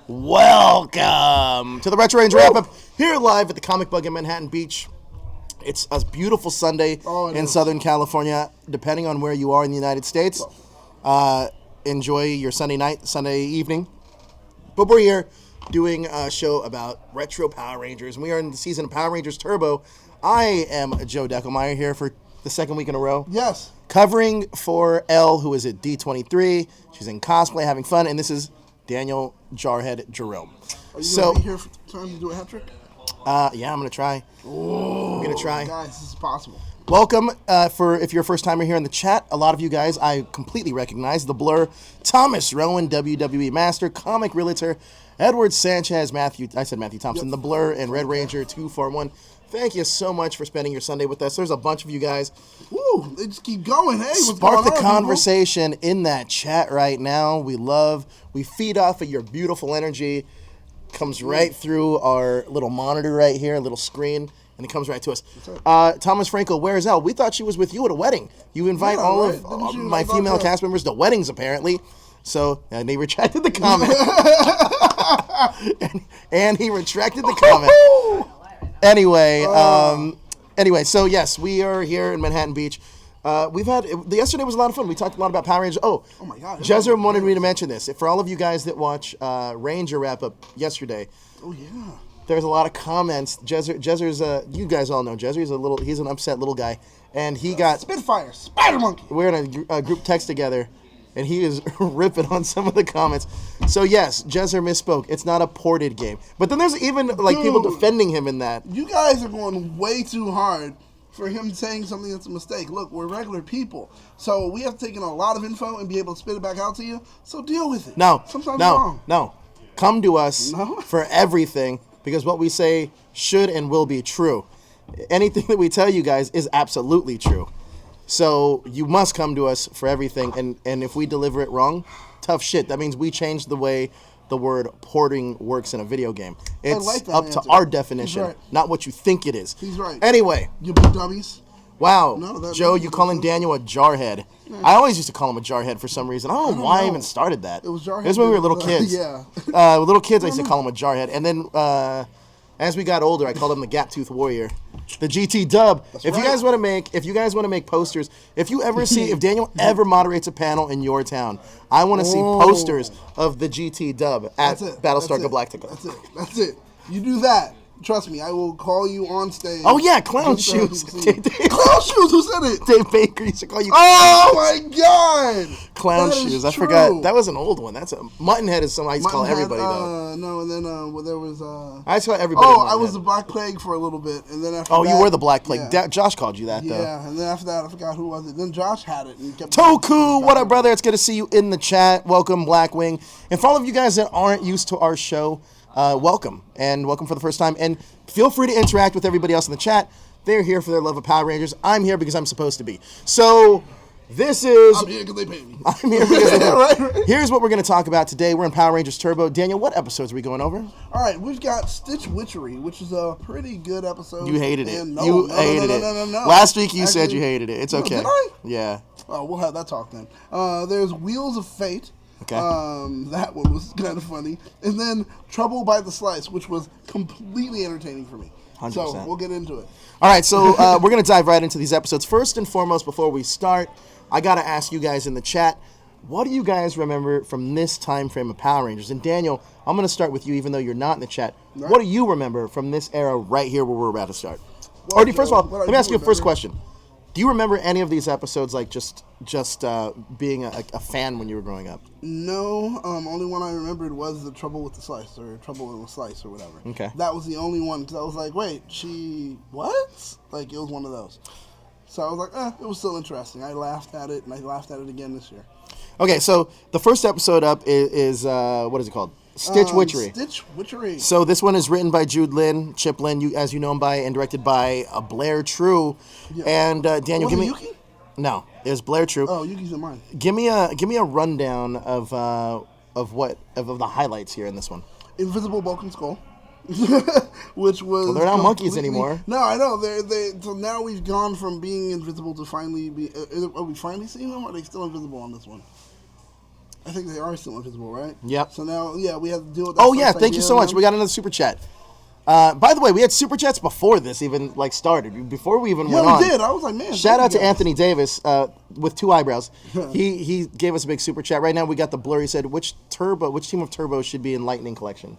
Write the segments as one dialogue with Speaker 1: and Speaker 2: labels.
Speaker 1: Welcome to the Retro Range Wrap-Up, here live at the Comic Bug in Manhattan Beach. It's a beautiful Sunday in Southern California, depending on where you are in the United States. Enjoy your Sunday night, Sunday evening. But we're here doing a show about retro Power Rangers, and we are in the season of Power Rangers Turbo. I am Joe Deckelmeyer here for the second week in a row.
Speaker 2: Yes.
Speaker 1: Covering for Elle, who is at D23. She's in cosplay, having fun, and this is Daniel Jarhead Jerome.
Speaker 2: Are you going to be here for time to do a hat trick?
Speaker 1: Yeah, I'm going to try.
Speaker 2: Oh,
Speaker 1: I'm going to try.
Speaker 2: Guys, this is possible.
Speaker 1: Welcome, if you're a first timer here in the chat. A lot of you guys I completely recognize. The Blur, Thomas Rowan, WWE Master, Comic Realtor, Edward Sanchez, Matthew Thompson, The Blur, and Red Ranger 241. Thank you so much for spending your Sunday with us. There's a bunch of you guys.
Speaker 2: Woo, they just keep going. Hey, what's
Speaker 1: Spark
Speaker 2: going
Speaker 1: the
Speaker 2: on,
Speaker 1: conversation in that chat right now. We feed off of your beautiful energy. Comes right through our little monitor right here, little screen, and it comes right to us. Thomas Franco, where is Elle? We thought she was with you at a wedding. You invite all of my female cast members to weddings, apparently. So, and they retracted the comment. and he retracted the comment. Anyway, so yes, we are here in Manhattan Beach. Yesterday was a lot of fun. We talked a lot about Power Rangers. Oh my God. Jezra wanted me to mention this. For all of you guys that watch Ranger Wrap-Up yesterday.
Speaker 2: Oh, yeah.
Speaker 1: There's a lot of comments. Jezra's, you guys all know Jezra's he's an upset little guy. And he got...
Speaker 2: Spitfire, Spider Monkey.
Speaker 1: We're in a group text together. And he is ripping on some of the comments. So yes, Jezra misspoke. It's not a ported game. But then there's even people defending him in that.
Speaker 2: You guys are going way too hard for him saying something that's a mistake. Look, we're regular people. So we have taken a lot of info and be able to spit it back out to you. So deal with it.
Speaker 1: No. Come to us for everything, because what we say should and will be true. Anything that we tell you guys is absolutely true. So you must come to us for everything, and if we deliver it wrong, tough shit. That means we changed the way the word porting works in a video game. It's up to our definition, not what you think it is.
Speaker 2: He's right.
Speaker 1: Anyway.
Speaker 2: You big dummies.
Speaker 1: Wow. Joe, you calling Daniel a jarhead. Yeah. I always used to call him a jarhead for some reason. I don't know why I even started that.
Speaker 2: It was jarhead.
Speaker 1: It was when we were little kids.
Speaker 2: Yeah.
Speaker 1: Little kids, I used to call him a jarhead. And then as we got older, I called him the Gap Tooth Warrior. The GT Dub. If you guys want to make posters, if Daniel ever moderates a panel in your town, I want to see posters of the GT Dub at Battlestar Galactica.
Speaker 2: That's it. You do that. Trust me, I will call you on stage.
Speaker 1: Oh yeah, Clown Shoes.
Speaker 2: Clown Shoes, who said it?
Speaker 1: Dave Baker used to call you.
Speaker 2: Oh my God!
Speaker 1: Clown Shoes. I forgot. That was an old one. That's a Muttonhead is something I used to call everybody though.
Speaker 2: No, and then there was.
Speaker 1: I used to call everybody.
Speaker 2: Oh, I was the Black Plague for a little bit, and then after. Oh,
Speaker 1: you were the Black Plague. Yeah. Josh called you that though.
Speaker 2: Yeah, and then after that, I forgot who was it. Then Josh had it and kept.
Speaker 1: Toku, what up, brother? It's good to see you in the chat. Welcome, Blackwing, and for all of you guys that aren't used to our show. Welcome for the first time, and feel free to interact with everybody else in the chat. They're here for their love of Power Rangers. I'm here because I'm supposed to be. So this is...
Speaker 2: I'm here because they pay me.
Speaker 1: I'm here because they pay me. Here's what we're going to talk about today. We're in Power Rangers Turbo. Daniel, what episodes are we going over?
Speaker 2: All right, we've got Stitch Witchery, which is a pretty good episode.
Speaker 1: You hated it.
Speaker 2: No.
Speaker 1: Last week you said you hated it. It's okay.
Speaker 2: Did I?
Speaker 1: Yeah.
Speaker 2: Oh, we'll have that talk then. There's Wheels of Fate.
Speaker 1: Okay.
Speaker 2: That one was kind of funny. And then Trouble by the Slice, which was completely entertaining for me.
Speaker 1: 100%.
Speaker 2: So we'll get into it.
Speaker 1: All right, so we're going to dive right into these episodes. First and foremost, before we start, I got to ask you guys in the chat, what do you guys remember from this time frame of Power Rangers? And Daniel, I'm going to start with you, even though you're not in the chat. Right. What do you remember from this era right here where we're about to start? Well, first of all, let me ask you a first question. Do you remember any of these episodes, like just being a fan when you were growing up?
Speaker 2: No. Only one I remembered was the Trouble with the Slice, or Trouble with the Slice, or whatever.
Speaker 1: Okay.
Speaker 2: That was the only one, because I was like, wait, what? Like, it was one of those. So I was like, it was still interesting. I laughed at it, and I laughed at it again this year.
Speaker 1: Okay, so the first episode up is what is it called? Stitch Witchery.
Speaker 2: Stitch Witchery.
Speaker 1: So this one is written by Jude Lin, Chip Lin, as you know him by, and directed by Blair True. Yeah. And Daniel, give me.
Speaker 2: Yuki?
Speaker 1: No, it was Blair True.
Speaker 2: Oh, Yuki's in mine.
Speaker 1: Give me a rundown of the highlights here in this one.
Speaker 2: Invisible Broken Skull. Which was.
Speaker 1: Well, they're not monkeys anymore.
Speaker 2: No, I know. So now we've gone from being invisible to finally be. Are we finally seeing them? Or are they still invisible on this one? I think they are still invisible, right?
Speaker 1: Yep.
Speaker 2: So now, we have to deal with that.
Speaker 1: Oh, yeah, thank you so much. We got another super chat. By the way, we had super chats before this even started. Before we even went on.
Speaker 2: Yeah, we did. I was like, man.
Speaker 1: Shout out to Anthony Davis with 2 eyebrows. He gave us a big super chat. Right now we got the blur. He said, which team of turbos should be in Lightning Collection?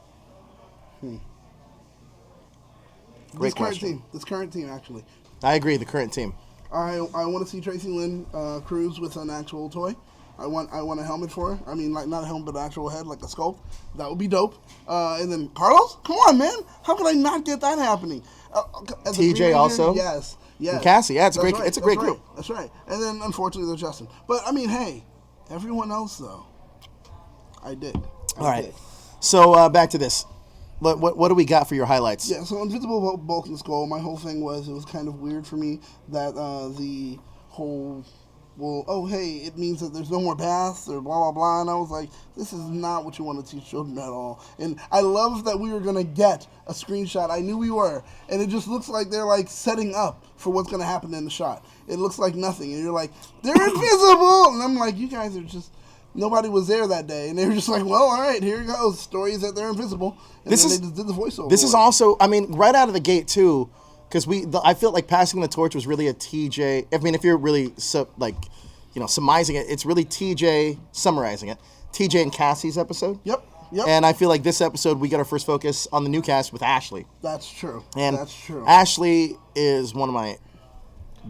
Speaker 1: Great question.
Speaker 2: This current team, actually.
Speaker 1: I agree, the current team.
Speaker 2: I want to see Tracy Lynn cruise with an actual toy. I want a helmet for her. I mean, like not a helmet, but an actual head, like a sculpt. That would be dope. And then Carlos, come on, man! How could I not get that happening?
Speaker 1: TJ also.
Speaker 2: Yes.
Speaker 1: And Cassie, yeah, it's a great group.
Speaker 2: That's right. And then unfortunately, there's Justin. But I mean, hey, everyone else though, I did.
Speaker 1: All right. So back to this. What do we got for your highlights?
Speaker 2: Yeah, so Invisible Bulk and Skull, my whole thing was, it was kind of weird for me that the whole, hey, it means that there's no more baths or blah, blah, blah. And I was like, this is not what you want to teach children at all. And I love that we were going to get a screenshot. I knew we were. And it just looks like they're like setting up for what's going to happen in the shot. It looks like nothing. And you're like, they're invisible. And I'm like, you guys are just... Nobody was there that day, and they were just like, well, all right, here it goes. Story is that they're invisible. And they just did the voiceover.
Speaker 1: This is also, I mean, right out of the gate, too, because I feel like Passing the Torch was really a TJ. I mean, if you're really, surmising it, it's really TJ, summarizing it, TJ and Cassie's episode.
Speaker 2: Yep.
Speaker 1: And I feel like this episode, we got our first focus on the new cast with Ashley.
Speaker 2: That's true.
Speaker 1: And
Speaker 2: that's true.
Speaker 1: Ashley is one of my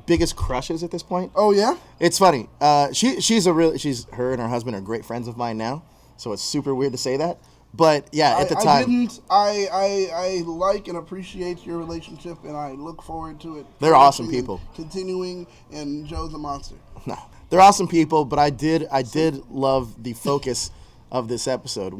Speaker 1: biggest crushes at this point.
Speaker 2: Oh yeah,
Speaker 1: it's funny. She's her and her husband are great friends of mine now, so it's super weird to say that. But yeah, at the time,
Speaker 2: I like and appreciate your relationship, and I look forward to it.
Speaker 1: They're awesome people.
Speaker 2: Continuing, and Joe's a monster.
Speaker 1: No, they're awesome people. But I did love the focus of this episode.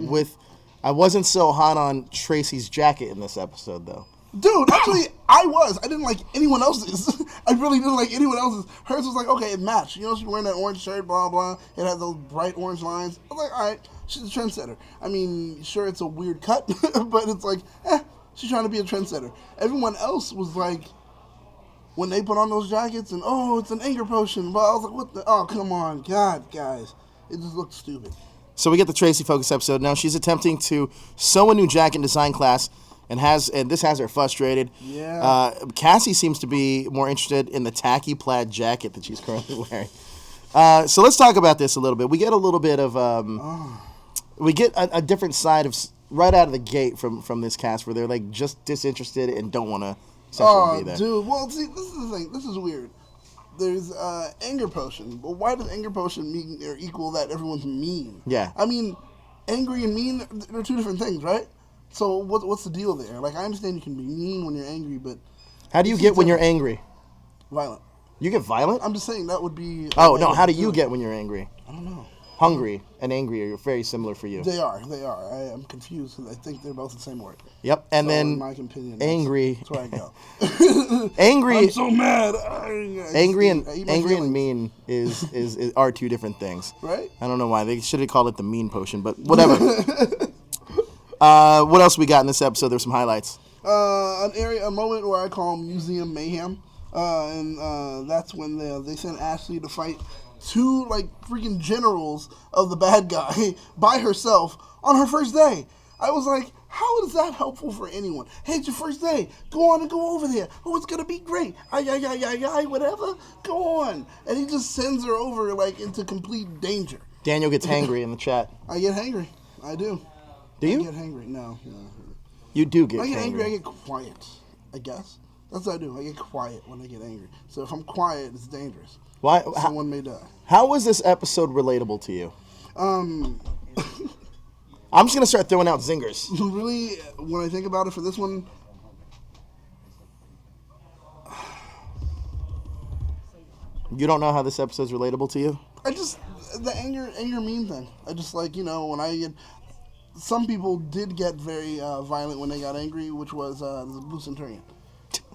Speaker 1: I wasn't so hot on Tracy's jacket in this episode though.
Speaker 2: Dude, actually, I didn't like anyone else's. I really didn't like anyone else's. Hers was like, okay, it matched. You know, she's wearing that orange shirt, blah, blah. It had those bright orange lines. I was like, all right, she's a trendsetter. I mean, sure, it's a weird cut, but it's like, she's trying to be a trendsetter. Everyone else was like, when they put on those jackets and, it's an anger potion. But I was like, what the, come on, God, guys. It just looked stupid.
Speaker 1: So we get the Tracy Focus episode. Now she's attempting to sew a new jacket in design class. And this has her frustrated.
Speaker 2: Yeah.
Speaker 1: Cassie seems to be more interested in the tacky plaid jacket that she's currently wearing. So let's talk about this a little bit. We get a little bit of we get a different side of right out of the gate from this cast where they're like just disinterested and don't want to sexually be there.
Speaker 2: Dude. Well, see, this is the thing. This is weird. There's anger potion, but why does anger potion mean or equal that everyone's mean?
Speaker 1: Yeah.
Speaker 2: I mean, angry and mean, they're two different things, right? So what's the deal there? Like, I understand you can be mean when you're angry, but...
Speaker 1: How do you get when you're angry?
Speaker 2: Violent.
Speaker 1: You get violent?
Speaker 2: I'm just saying that would be...
Speaker 1: Oh, no, how do you get when you're angry?
Speaker 2: I don't know.
Speaker 1: Hungry and angry are very similar for you.
Speaker 2: They are. I am confused because I think they're both the same word.
Speaker 1: Yep, and
Speaker 2: so
Speaker 1: then
Speaker 2: in my opinion,
Speaker 1: angry...
Speaker 2: That's where I go.
Speaker 1: Angry...
Speaker 2: I'm so mad.
Speaker 1: Angry and mean are two different things.
Speaker 2: Right?
Speaker 1: I don't know why. They should have called it the mean potion, but whatever. What else we got in this episode? There's some highlights.
Speaker 2: A moment where I call museum mayhem, and that's when they send Ashley to fight two like freaking generals of the bad guy by herself on her first day. I was like, how is that helpful for anyone? Hey, it's your first day. Go on and go over there. Oh, it's gonna be great. Whatever. Go on. And he just sends her over like into complete danger.
Speaker 1: Daniel gets hangry in the chat.
Speaker 2: I get hangry. I do.
Speaker 1: Do you?
Speaker 2: I get hangry. No.
Speaker 1: You do get
Speaker 2: I get
Speaker 1: angry.
Speaker 2: I get quiet, I guess. That's what I do. I get quiet when I get angry. So if I'm quiet, it's dangerous.
Speaker 1: Why?
Speaker 2: Someone may die.
Speaker 1: How was this episode relatable to you? I'm just going to start throwing out zingers.
Speaker 2: Really, when I think about it for this one...
Speaker 1: You don't know how this episode's relatable to you?
Speaker 2: The anger mean thing. I just like, when I get... Some people did get very violent when they got angry, which was the Blue Senturion.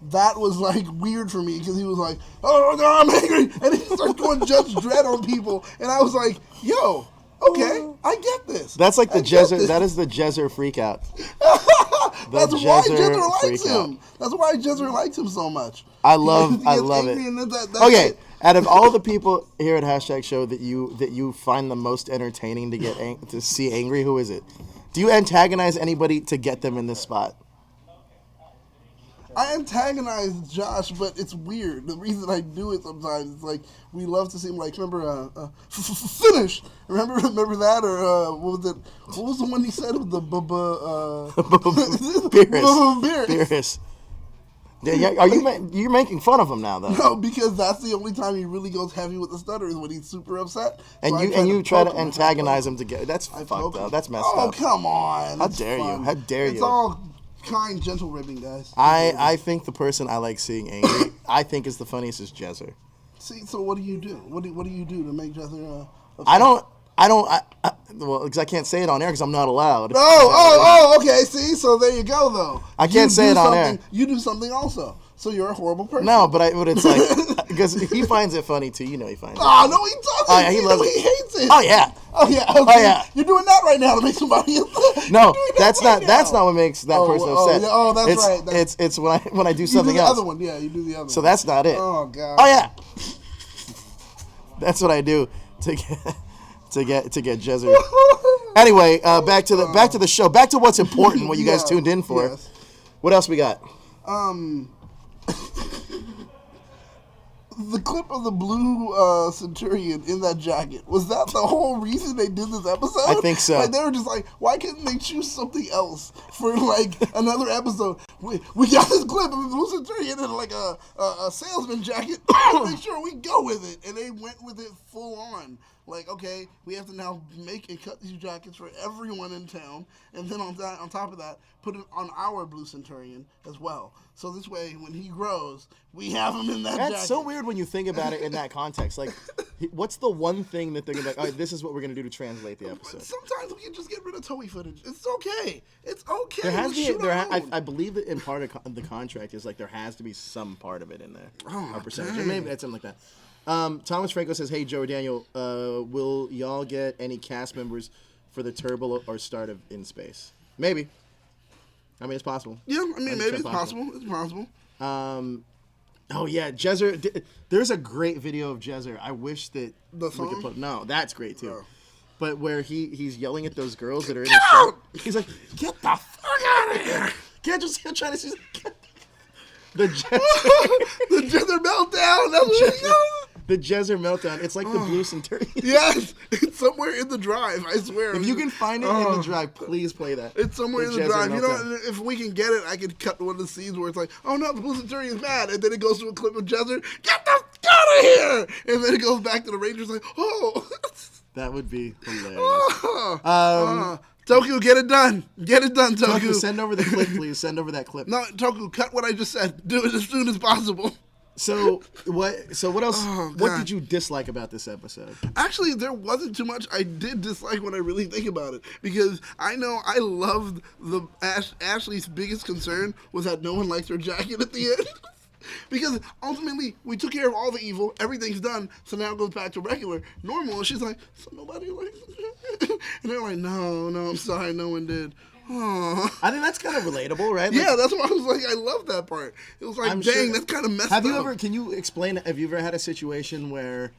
Speaker 2: That was like weird for me because he was like, "Oh, no, I'm angry," and he starts going Judge Dredd on people, and I was like, "Yo, okay, I get this."
Speaker 1: That's like the Jezer. That is the Jezer freak out.
Speaker 2: That's why
Speaker 1: Jezzer
Speaker 2: Jezzer likes
Speaker 1: freak out.
Speaker 2: him. That's why Jezzer likes him so much.
Speaker 1: I
Speaker 2: Because
Speaker 1: love
Speaker 2: he gets
Speaker 1: it.
Speaker 2: angry and that's
Speaker 1: Okay,
Speaker 2: it.
Speaker 1: out of all the people here at Hashtag Show that you find the most entertaining to to see angry, who is it? Do you antagonize anybody to get them in this spot?
Speaker 2: I antagonize Josh, but it's weird. The reason I do it sometimes is like we love to see him. Like, remember, finish. Remember that, or what was it? What was the one he said with the
Speaker 1: Beerus. Yeah, are you're making fun of him now though?
Speaker 2: No, because that's the only time he really goes heavy with the stutter is when he's super upset.
Speaker 1: And
Speaker 2: So
Speaker 1: you try to antagonize him to get. That's fucked up. That's messed up.
Speaker 2: Oh, come on!
Speaker 1: How
Speaker 2: It's
Speaker 1: dare you?
Speaker 2: fun.
Speaker 1: How dare you?
Speaker 2: It's all kind, gentle ribbing, guys.
Speaker 1: I think the person I like seeing angry, I think is the funniest is Jezzer.
Speaker 2: See, so what do you do? What do you do to make Jezzer?
Speaker 1: Well, because I can't say it on air because I'm not allowed.
Speaker 2: Okay. See, so there you go, though.
Speaker 1: I can't say it on air.
Speaker 2: You do something also. So you're a horrible person.
Speaker 1: No, but it's like because he finds it funny too. You know he finds it.
Speaker 2: Oh no, he doesn't.
Speaker 1: Oh, yeah, he loves it.
Speaker 2: He hates it.
Speaker 1: Oh yeah.
Speaker 2: Oh yeah. Okay.
Speaker 1: Oh yeah.
Speaker 2: You're doing that right now to make somebody.
Speaker 1: No, that's not what makes that person upset.
Speaker 2: Yeah, that's right.
Speaker 1: It's when I do something
Speaker 2: else.
Speaker 1: else.
Speaker 2: You do the other one. Yeah, you do the other one.
Speaker 1: So that's not it.
Speaker 2: Oh god.
Speaker 1: Oh yeah. That's what I do to get Jezzer. Anyway, back to the show. Back to what's important. What you guys tuned in for.
Speaker 2: Yes.
Speaker 1: What else we got?
Speaker 2: The clip of the Blue Senturion in that jacket, was that the whole reason they did this episode?
Speaker 1: I think so.
Speaker 2: Like, they were just like, why couldn't they choose something else for, like, another episode? We got this clip of the Blue Senturion in, like, a salesman jacket. Make sure we go with it. And they went with it full on. Like, okay, we have to now make and cut these jackets for everyone in town. And then on top of that, put it on our Blue Centurion as well. So this way, when he grows, we have him in that jacket.
Speaker 1: That's so weird when you think about it in that context. Like, what's the one thing that they're going to be like, all right, this is what we're going to do to translate the episode?
Speaker 2: Sometimes we can just get rid of Toei footage. It's okay. It's okay.
Speaker 1: There has to be, I believe that in part of the contract is like there has to be some part of it in there.
Speaker 2: Oh,
Speaker 1: a percentage.
Speaker 2: dang.
Speaker 1: Or maybe that's something like that. Thomas Franco says, hey, Joe Daniel, will y'all get any cast members for the Turbo or start of In Space? Maybe. I mean, it's possible.
Speaker 2: Yeah, I mean, maybe it's possible. It's possible.
Speaker 1: Oh, yeah, Jezzer. There's a great video of Jezzer. I wish that
Speaker 2: The
Speaker 1: we
Speaker 2: song?
Speaker 1: could put. No, that's great, too.
Speaker 2: Oh.
Speaker 1: But where he's yelling at those girls that are in
Speaker 2: Get
Speaker 1: the
Speaker 2: out!
Speaker 1: show. He's like, get the fuck out of here. Can't just trying to see the Jezzer.
Speaker 2: The Jezzer meltdown. That's what he goes.
Speaker 1: The Jezzer meltdown. It's like the Blue Senturion.
Speaker 2: Yes, it's somewhere in the drive. I swear.
Speaker 1: If you can find it in the drive, please play that.
Speaker 2: It's somewhere in the
Speaker 1: Jezzer
Speaker 2: drive. You
Speaker 1: meltdown.
Speaker 2: know, if we can get it, I could cut one of the scenes where it's like, oh no, the Blue Centurion's mad, and then it goes to a clip of Jezzer, get the fuck out of here, and then it goes back to the Rangers like, oh.
Speaker 1: That would be hilarious.
Speaker 2: Toku, get it done. Get it done, Toku.
Speaker 1: Toku, send over the clip, please. Send over that clip.
Speaker 2: No, Toku, cut what I just said. Do it as soon as possible.
Speaker 1: So what else?
Speaker 2: Oh,
Speaker 1: what
Speaker 2: God.
Speaker 1: did you dislike about this episode?
Speaker 2: Actually, there wasn't too much I did dislike when I really think about it. Because I know I loved Ashley's biggest concern was that no one liked her jacket at the end. Because ultimately, we took care of all the evil. Everything's done. So now it goes back to regular, normal. And she's like, so nobody likes it? And they're like, no, I'm sorry, no one did. Aww.
Speaker 1: I think that's kind of relatable, right? Like,
Speaker 2: Yeah, that's why I was like, I love that part. It was like,
Speaker 1: I'm
Speaker 2: dang,
Speaker 1: sure-
Speaker 2: that's kind of messed
Speaker 1: Have you
Speaker 2: up.
Speaker 1: ever? Can you explain? Have you ever had a situation where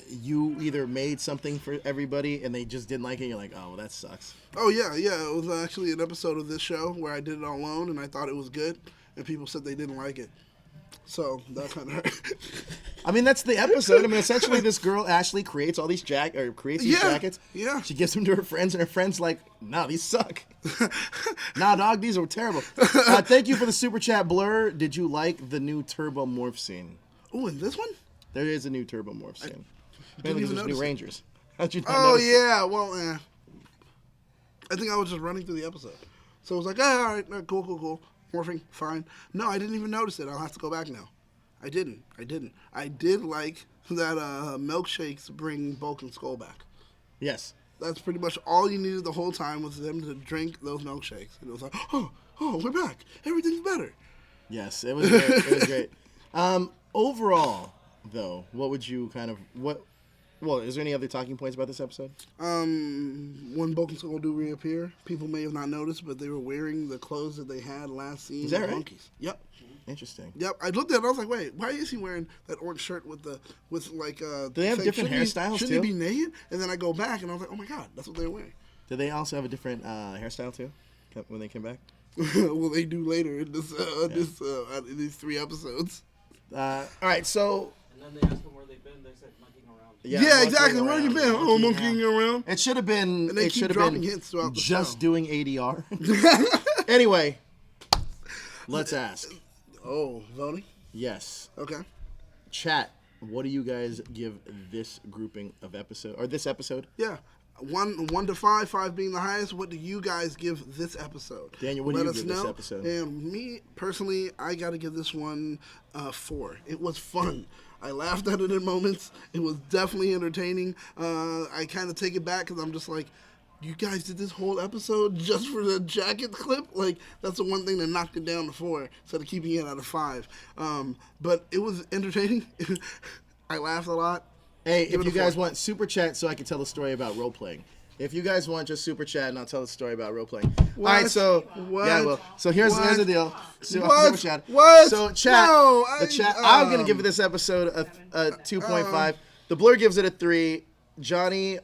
Speaker 1: you either made something for everybody and they just didn't like it? And you're like, oh, well, that sucks.
Speaker 2: Oh, yeah. It was actually an episode of this show where I did it all alone, and I thought it was good, and people said they didn't like it. So that kind of hurt.
Speaker 1: I mean, that's the episode. I mean, essentially, this girl Ashley creates all these jackets.
Speaker 2: Yeah.
Speaker 1: She gives them to her friends, and her friends like, "No, these suck. Nah, dog, these are terrible." Thank you for the super chat, Blur. Did you like the new Turbo Morph scene?
Speaker 2: Oh, and this one?
Speaker 1: There is a new Turbo Morph scene.
Speaker 2: didn't
Speaker 1: Mainly
Speaker 2: even
Speaker 1: because there's
Speaker 2: notice
Speaker 1: new
Speaker 2: it.
Speaker 1: Rangers. How'd you not
Speaker 2: Oh,
Speaker 1: notice it?
Speaker 2: yeah. Well, I think I was just running through the episode. So it was like, all right, cool. Morphing, fine. No, I didn't even notice it. I'll have to go back now. I didn't. I did like that milkshakes bring Bulk and Skull back.
Speaker 1: Yes.
Speaker 2: That's pretty much all you needed the whole time was them to drink those milkshakes. And it was like, oh, we're back. Everything's better.
Speaker 1: Yes, it was great. It was great. Overall, though, what would you Well, is there any other talking points about this episode?
Speaker 2: When Bulk and Skull do reappear, people may have not noticed, but they were wearing the clothes that they had last seen.
Speaker 1: Is that right?
Speaker 2: Monkeys. Yep.
Speaker 1: Interesting.
Speaker 2: Yep. I looked at it and I was like, wait, why is he wearing that orange shirt with like
Speaker 1: Do they have different hairstyles too?
Speaker 2: Shouldn't he be naked? And then I go back and I was like, oh my god, that's what they're wearing.
Speaker 1: Do they also have a different hairstyle too when they came back?
Speaker 2: Well, they do later in in these 3 episodes.
Speaker 1: All right, so.
Speaker 3: And then they asked them where they've been. They said monkeying around.
Speaker 2: Yeah, exactly. Where you been? Oh, monkeying around.
Speaker 1: It should have been.
Speaker 2: And they
Speaker 1: it
Speaker 2: keep
Speaker 1: should have
Speaker 2: dropping
Speaker 1: been
Speaker 2: hints throughout the
Speaker 1: just
Speaker 2: show.
Speaker 1: doing ADR. Anyway, let's ask.
Speaker 2: Oh, voting?
Speaker 1: Yes.
Speaker 2: Okay.
Speaker 1: Chat. What do you guys give this grouping of this episode?
Speaker 2: Yeah. 1 to 5, 5 being the highest. What do you guys give this episode?
Speaker 1: Daniel, what do you give this episode?
Speaker 2: And me, personally, I got to give this one 4. It was fun. I laughed at it in moments. It was definitely entertaining. I kind of take it back because I'm just like, you guys did this whole episode just for the jacket clip? Like, that's the one thing that knocked it down to 4 instead of keeping it at a 5. But it was entertaining. I laughed a lot.
Speaker 1: Hey, if you guys want super chat so I can tell the story about role playing. If you guys want just super chat and I'll tell the story about role playing.
Speaker 2: What?
Speaker 1: All right, so
Speaker 2: What?
Speaker 1: yeah, well, so here's the deal. So,
Speaker 2: What?
Speaker 1: Super chat.
Speaker 2: What?
Speaker 1: So chat,
Speaker 2: No,
Speaker 1: I'm gonna give this episode a 2.5. The Blur gives it a 3. Johnny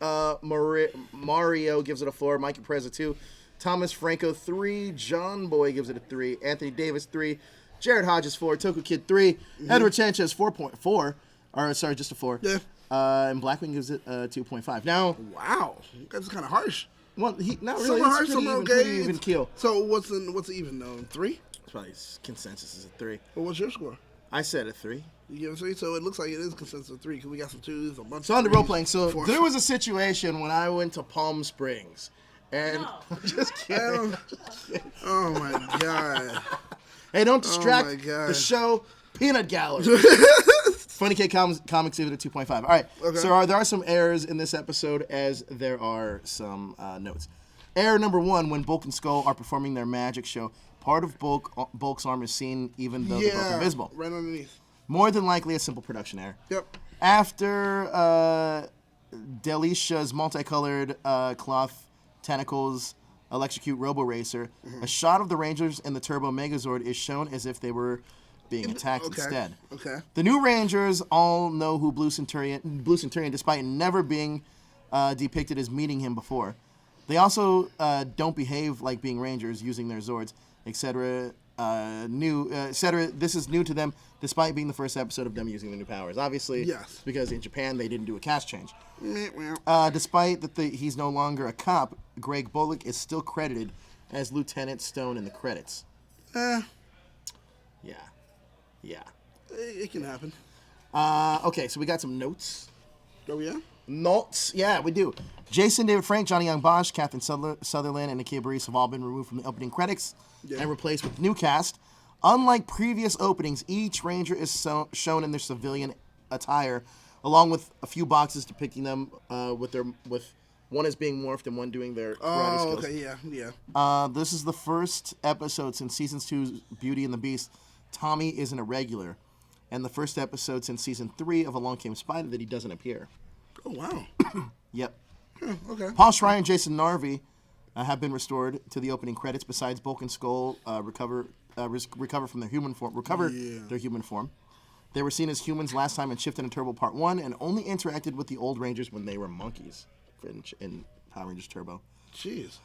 Speaker 1: Mario gives it a 4. Mikey Perez a 2. Thomas Franco 3. John Boy gives it a 3. Anthony Davis 3. Jared Hodges 4. Toku Kid 3. Edward Sanchez 4.4. Or sorry, just a 4.
Speaker 2: Yeah.
Speaker 1: And Blackwing gives it 2.5. Now,
Speaker 2: Wow, that's kind of harsh.
Speaker 1: well, not really.
Speaker 2: Some are harsh, some are okay.
Speaker 1: Pretty even keel.
Speaker 2: So what's the even though? 3?
Speaker 1: It's probably consensus is a 3.
Speaker 2: Well, what's your score?
Speaker 1: I said a 3.
Speaker 2: You give it 3, so it looks like it is consensus of 3 because we got some 2s, a bunch.
Speaker 1: So
Speaker 2: of
Speaker 1: on the
Speaker 2: 3s,
Speaker 1: role playing. So
Speaker 2: 4s.
Speaker 1: there was a situation when I went to Palm Springs, and just kidding.
Speaker 2: Oh my god!
Speaker 1: Hey, don't distract
Speaker 2: my God.
Speaker 1: the show. Peanut Gallery. Funny Kid Comics give it a 2.5. All right.
Speaker 2: Okay.
Speaker 1: So there are some errors in this episode, as there are some notes. Error number 1: when Bulk and Skull are performing their magic show, part of Bulk's arm is seen, even though they're both invisible.
Speaker 2: Right underneath.
Speaker 1: More than likely a simple production error.
Speaker 2: Yep.
Speaker 1: After Delicia's multicolored cloth tentacles electrocute Robo Racer, a shot of the Rangers and the Turbo Megazord is shown as if they were being attacked instead.
Speaker 2: Okay.
Speaker 1: The new Rangers all know who Blue Senturion, despite never being depicted as meeting him before. They also don't behave like being Rangers, using their Zords, etc. This is new to them, despite being the first episode of them using the new powers. Obviously,
Speaker 2: Yes.
Speaker 1: because in Japan they didn't do a cast change.
Speaker 2: Well,
Speaker 1: Despite that he's no longer a cop, Greg Bullock is still credited as Lieutenant Stone in the credits. Yeah.
Speaker 2: it can happen.
Speaker 1: Okay, so we got some notes.
Speaker 2: Oh yeah.
Speaker 1: Notes? Yeah, we do. Jason David Frank, Johnny Young Bosch, Catherine Sutherland, and Nakia Burris have all been removed from the opening credits and replaced with new cast. Unlike previous openings, each Ranger is shown in their civilian attire, along with a few boxes depicting them with one as being morphed and one doing their karate skills.
Speaker 2: Okay, yeah.
Speaker 1: This is the first episode since Season 2's Beauty and the Beast. Tommy isn't a regular, and the first episode since Season 3 of Along Came Spider that he doesn't appear.
Speaker 2: Oh wow.
Speaker 1: Yep.
Speaker 2: Okay.
Speaker 1: Paul Schreier and Jason Narvi have been restored to the opening credits. Besides, Bulk and Skull recover from their human form. Their human form. They were seen as humans last time in Shift and Turbo Part 1, and only interacted with the old Rangers when they were monkeys in Power Rangers Turbo.
Speaker 2: Jeez.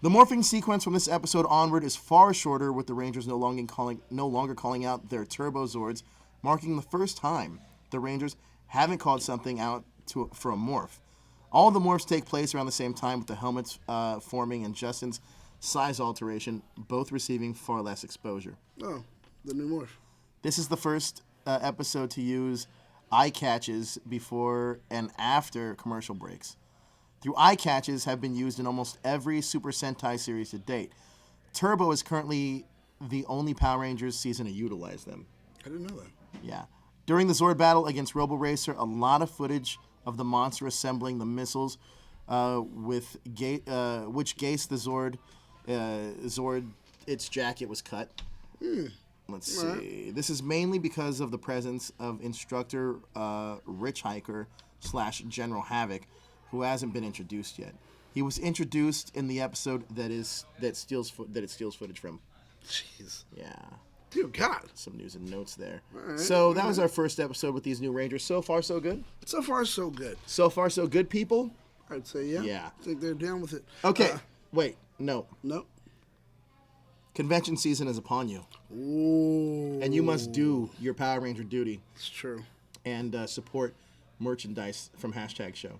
Speaker 1: The morphing sequence from this episode onward is far shorter, with the Rangers no longer calling out their Turbo Zords, marking the first time the Rangers haven't called something out for a morph. All the morphs take place around the same time, with the helmets forming and Justin's size alteration, both receiving far less exposure.
Speaker 2: Oh, the new morph.
Speaker 1: This is the first episode to use eye catches before and after commercial breaks. Through eye catches have been used in almost every Super Sentai series to date. Turbo is currently the only Power Rangers season to utilize them.
Speaker 2: I didn't know that.
Speaker 1: Yeah. During the Zord battle against Robo Racer, a lot of footage of the monster assembling the missiles, which Gase the Zord, its jacket was cut. Let's see. This is mainly because of the presence of instructor Rich Hiker, / General Havoc, who hasn't been introduced yet. He was introduced in the episode that it steals footage from.
Speaker 2: Jeez.
Speaker 1: Yeah.
Speaker 2: Dear God.
Speaker 1: Some news and notes there.
Speaker 2: Right,
Speaker 1: so that was our first episode with these new Rangers. So far, so good?
Speaker 2: So far, so good.
Speaker 1: So far, so good, people?
Speaker 2: I'd say, yeah.
Speaker 1: Yeah.
Speaker 2: I think they're down with it.
Speaker 1: Okay. Wait. No.
Speaker 2: Nope.
Speaker 1: Convention season is upon you.
Speaker 2: Ooh.
Speaker 1: And you must do your Power Ranger duty.
Speaker 2: It's true.
Speaker 1: And support merchandise from #show.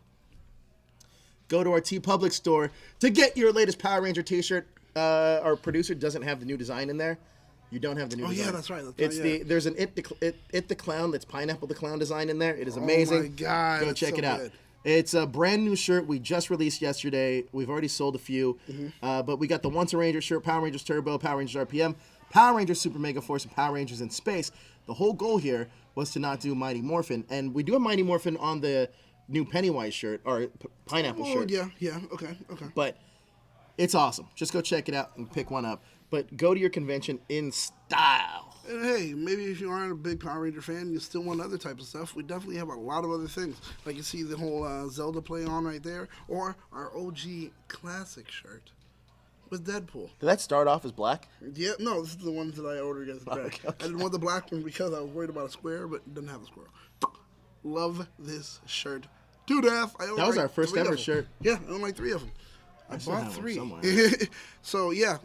Speaker 1: Go to our TeePublic store to get your latest Power Ranger t-shirt. Our producer doesn't have the new design in there. You don't have the new design.
Speaker 2: Oh, yeah, that's right.
Speaker 1: There's an It the Clown that's Pineapple the Clown design in there. It is amazing.
Speaker 2: Oh, my God.
Speaker 1: Go check
Speaker 2: so
Speaker 1: it out.
Speaker 2: Good.
Speaker 1: It's a brand new shirt we just released yesterday. We've already sold a few. But we got the Once a Ranger shirt, Power Rangers Turbo, Power Rangers RPM, Power Rangers Super Mega Force, and Power Rangers in Space. The whole goal here was to not do Mighty Morphin. And we do a Mighty Morphin on the new Pennywise shirt, or Pineapple shirt.
Speaker 2: Yeah. Okay.
Speaker 1: But it's awesome. Just go check it out and pick one up. But go to your convention in style.
Speaker 2: And hey, maybe if you aren't a big Power Ranger fan, you still want other type of stuff. We definitely have a lot of other things. Like you see the whole Zelda play on right there, or our OG classic shirt with Deadpool.
Speaker 1: Did that start off as black?
Speaker 2: Yeah, no, this is the ones that I ordered as gray.
Speaker 1: Okay.
Speaker 2: I didn't want the black one because I was worried about a square, but it didn't have a square. Love this shirt to death.
Speaker 1: That was our first ever shirt.
Speaker 2: Yeah, I own like 3 of them. I
Speaker 1: still
Speaker 2: bought
Speaker 1: have one
Speaker 2: 3.
Speaker 1: somewhere.
Speaker 2: So yeah,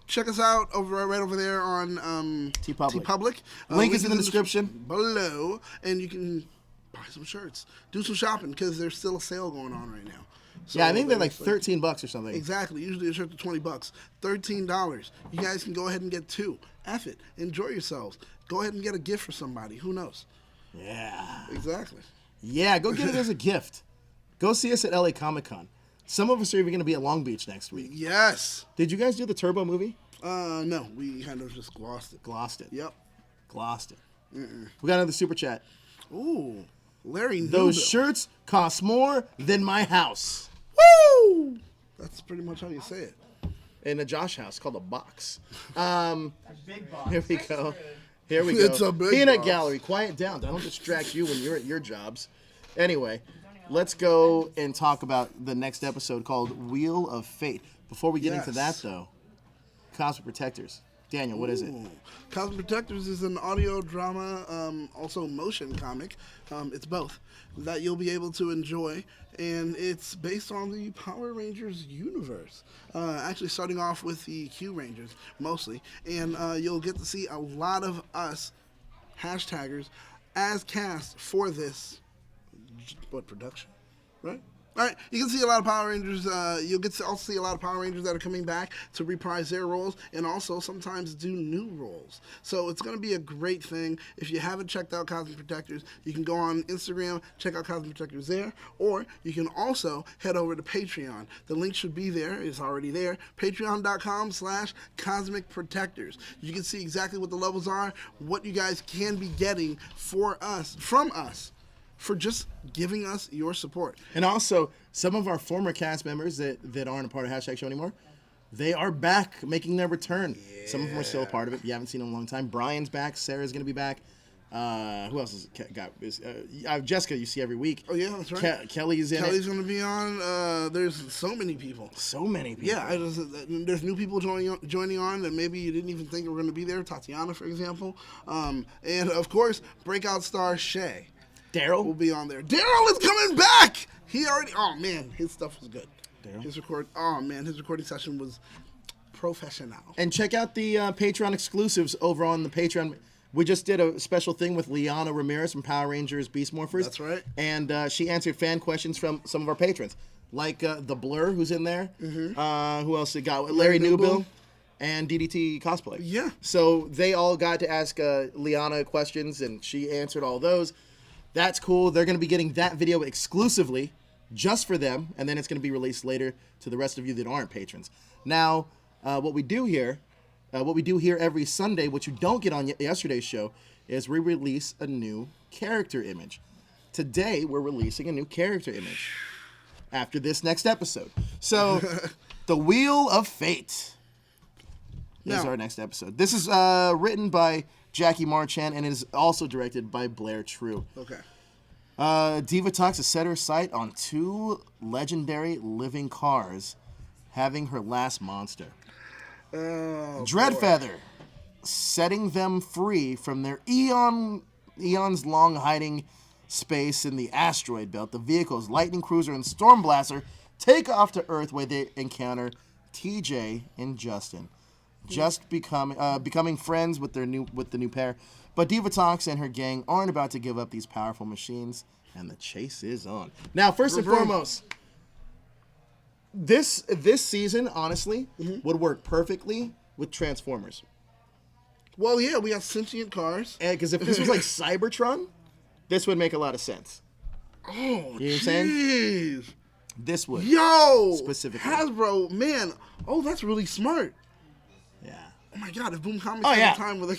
Speaker 2: check us out right over there on TeePublic.
Speaker 1: Link is in the description
Speaker 2: below, and you can buy some shirts, do some shopping because there's still a sale going on right now. So
Speaker 1: yeah, I think they're like $13 or something.
Speaker 2: Exactly. Usually a shirt to $20. $13. You guys can go ahead and get 2. F it. Enjoy yourselves. Go ahead and get a gift for somebody. Who knows?
Speaker 1: Yeah.
Speaker 2: Exactly.
Speaker 1: Yeah, go get it as a gift. Go see us at LA Comic Con. Some of us are even going to be at Long Beach next week.
Speaker 2: Yes.
Speaker 1: Did you guys do the Turbo movie?
Speaker 2: No. We kind of just glossed it.
Speaker 1: Glossed it.
Speaker 2: Yep.
Speaker 1: Glossed it. We got another super chat.
Speaker 2: Ooh. Larry Newbill.
Speaker 1: Those shirts cost more than my house.
Speaker 2: Woo! That's pretty much how you say it.
Speaker 1: In a Josh house called a box.
Speaker 3: A big box.
Speaker 1: Here we go. Here we go.
Speaker 2: It's a big
Speaker 1: Peanut
Speaker 2: box.
Speaker 1: Gallery. Quiet down. Don't distract you when you're at your jobs. Anyway, let's go and talk about the next episode called Wheel of Fate. Before we get into that, though, Cosmic Protectors. Daniel, what is it?
Speaker 2: Cosmic Protectors is an audio drama, also motion comic. It's both that you'll be able to enjoy, and it's based on the Power Rangers universe. Actually, starting off with the Q Rangers mostly, and you'll get to see a lot of us hashtaggers as cast for this production, right? All right, you can see a lot of Power Rangers. You'll get to also see a lot of Power Rangers that are coming back to reprise their roles and also sometimes do new roles. So it's going to be a great thing. If you haven't checked out Cosmic Protectors, you can go on Instagram, check out Cosmic Protectors there, or you can also head over to Patreon. The link should be there. It's already there. Patreon.com/Cosmic Protectors. You can see exactly what the levels are, what you guys can be getting from us. For just giving us your support.
Speaker 1: And also, some of our former cast members that aren't a part of #show anymore, they are back making their return. Yeah. Some of them are still a part of it. You haven't seen them in a long time. Brian's back. Sarah's going to be back. Who else has got? Jessica, you see every week.
Speaker 2: Oh, yeah, that's right.
Speaker 1: Kelly's in
Speaker 2: Kelly's going to be on. There's so many people.
Speaker 1: So many people.
Speaker 2: Yeah, there's new people joining on that maybe you didn't even think were going to be there. Tatiana, for example. And, of course, breakout star Shay.
Speaker 1: Daryl
Speaker 2: will be on there. Daryl is coming back. Oh man, his stuff was good.
Speaker 1: Daryl.
Speaker 2: His recording session was professional.
Speaker 1: And check out the Patreon exclusives over on the Patreon. We just did a special thing with Liana Ramirez from Power Rangers Beast Morphers.
Speaker 2: That's right.
Speaker 1: And she answered fan questions from some of our patrons, like the Blur, who's in there. Mm-hmm. Who else we got? Larry Newbill. And DDT Cosplay.
Speaker 2: Yeah.
Speaker 1: So they all got to ask Liana questions, and she answered all those. That's cool. They're going to be getting that video exclusively just for them, and then it's going to be released later to the rest of you that aren't patrons. Now, what we do here every Sunday, which you don't get on yesterday's show, is we release a new character image. Today, we're releasing a new character image after this next episode. So, the Wheel of Fate is our next episode. This is written by Jackie Marchand, and it is also directed by Blair True.
Speaker 2: Okay.
Speaker 1: Divatox has set her sight on 2 legendary living cars, having her last monster. Dreadfeather, setting them free from their eons long hiding space in the asteroid belt. The vehicles, Lightning Cruiser and Storm Blaster, take off to Earth where they encounter TJ and Justin, just becoming friends with the new pair. But Divatox and her gang aren't about to give up these powerful machines, and the chase is on. Now, first and foremost, this season, honestly, would work perfectly with Transformers.
Speaker 2: Well, yeah, we got sentient cars.
Speaker 1: Because if this was like Cybertron, this would make a lot of sense.
Speaker 2: Oh,
Speaker 1: you know what I'm saying? This would.
Speaker 2: Yo!
Speaker 1: Specifically.
Speaker 2: Hasbro, man. Oh, that's really smart.
Speaker 1: Yeah.
Speaker 2: Oh, my God. If Boom Comics had a time where they...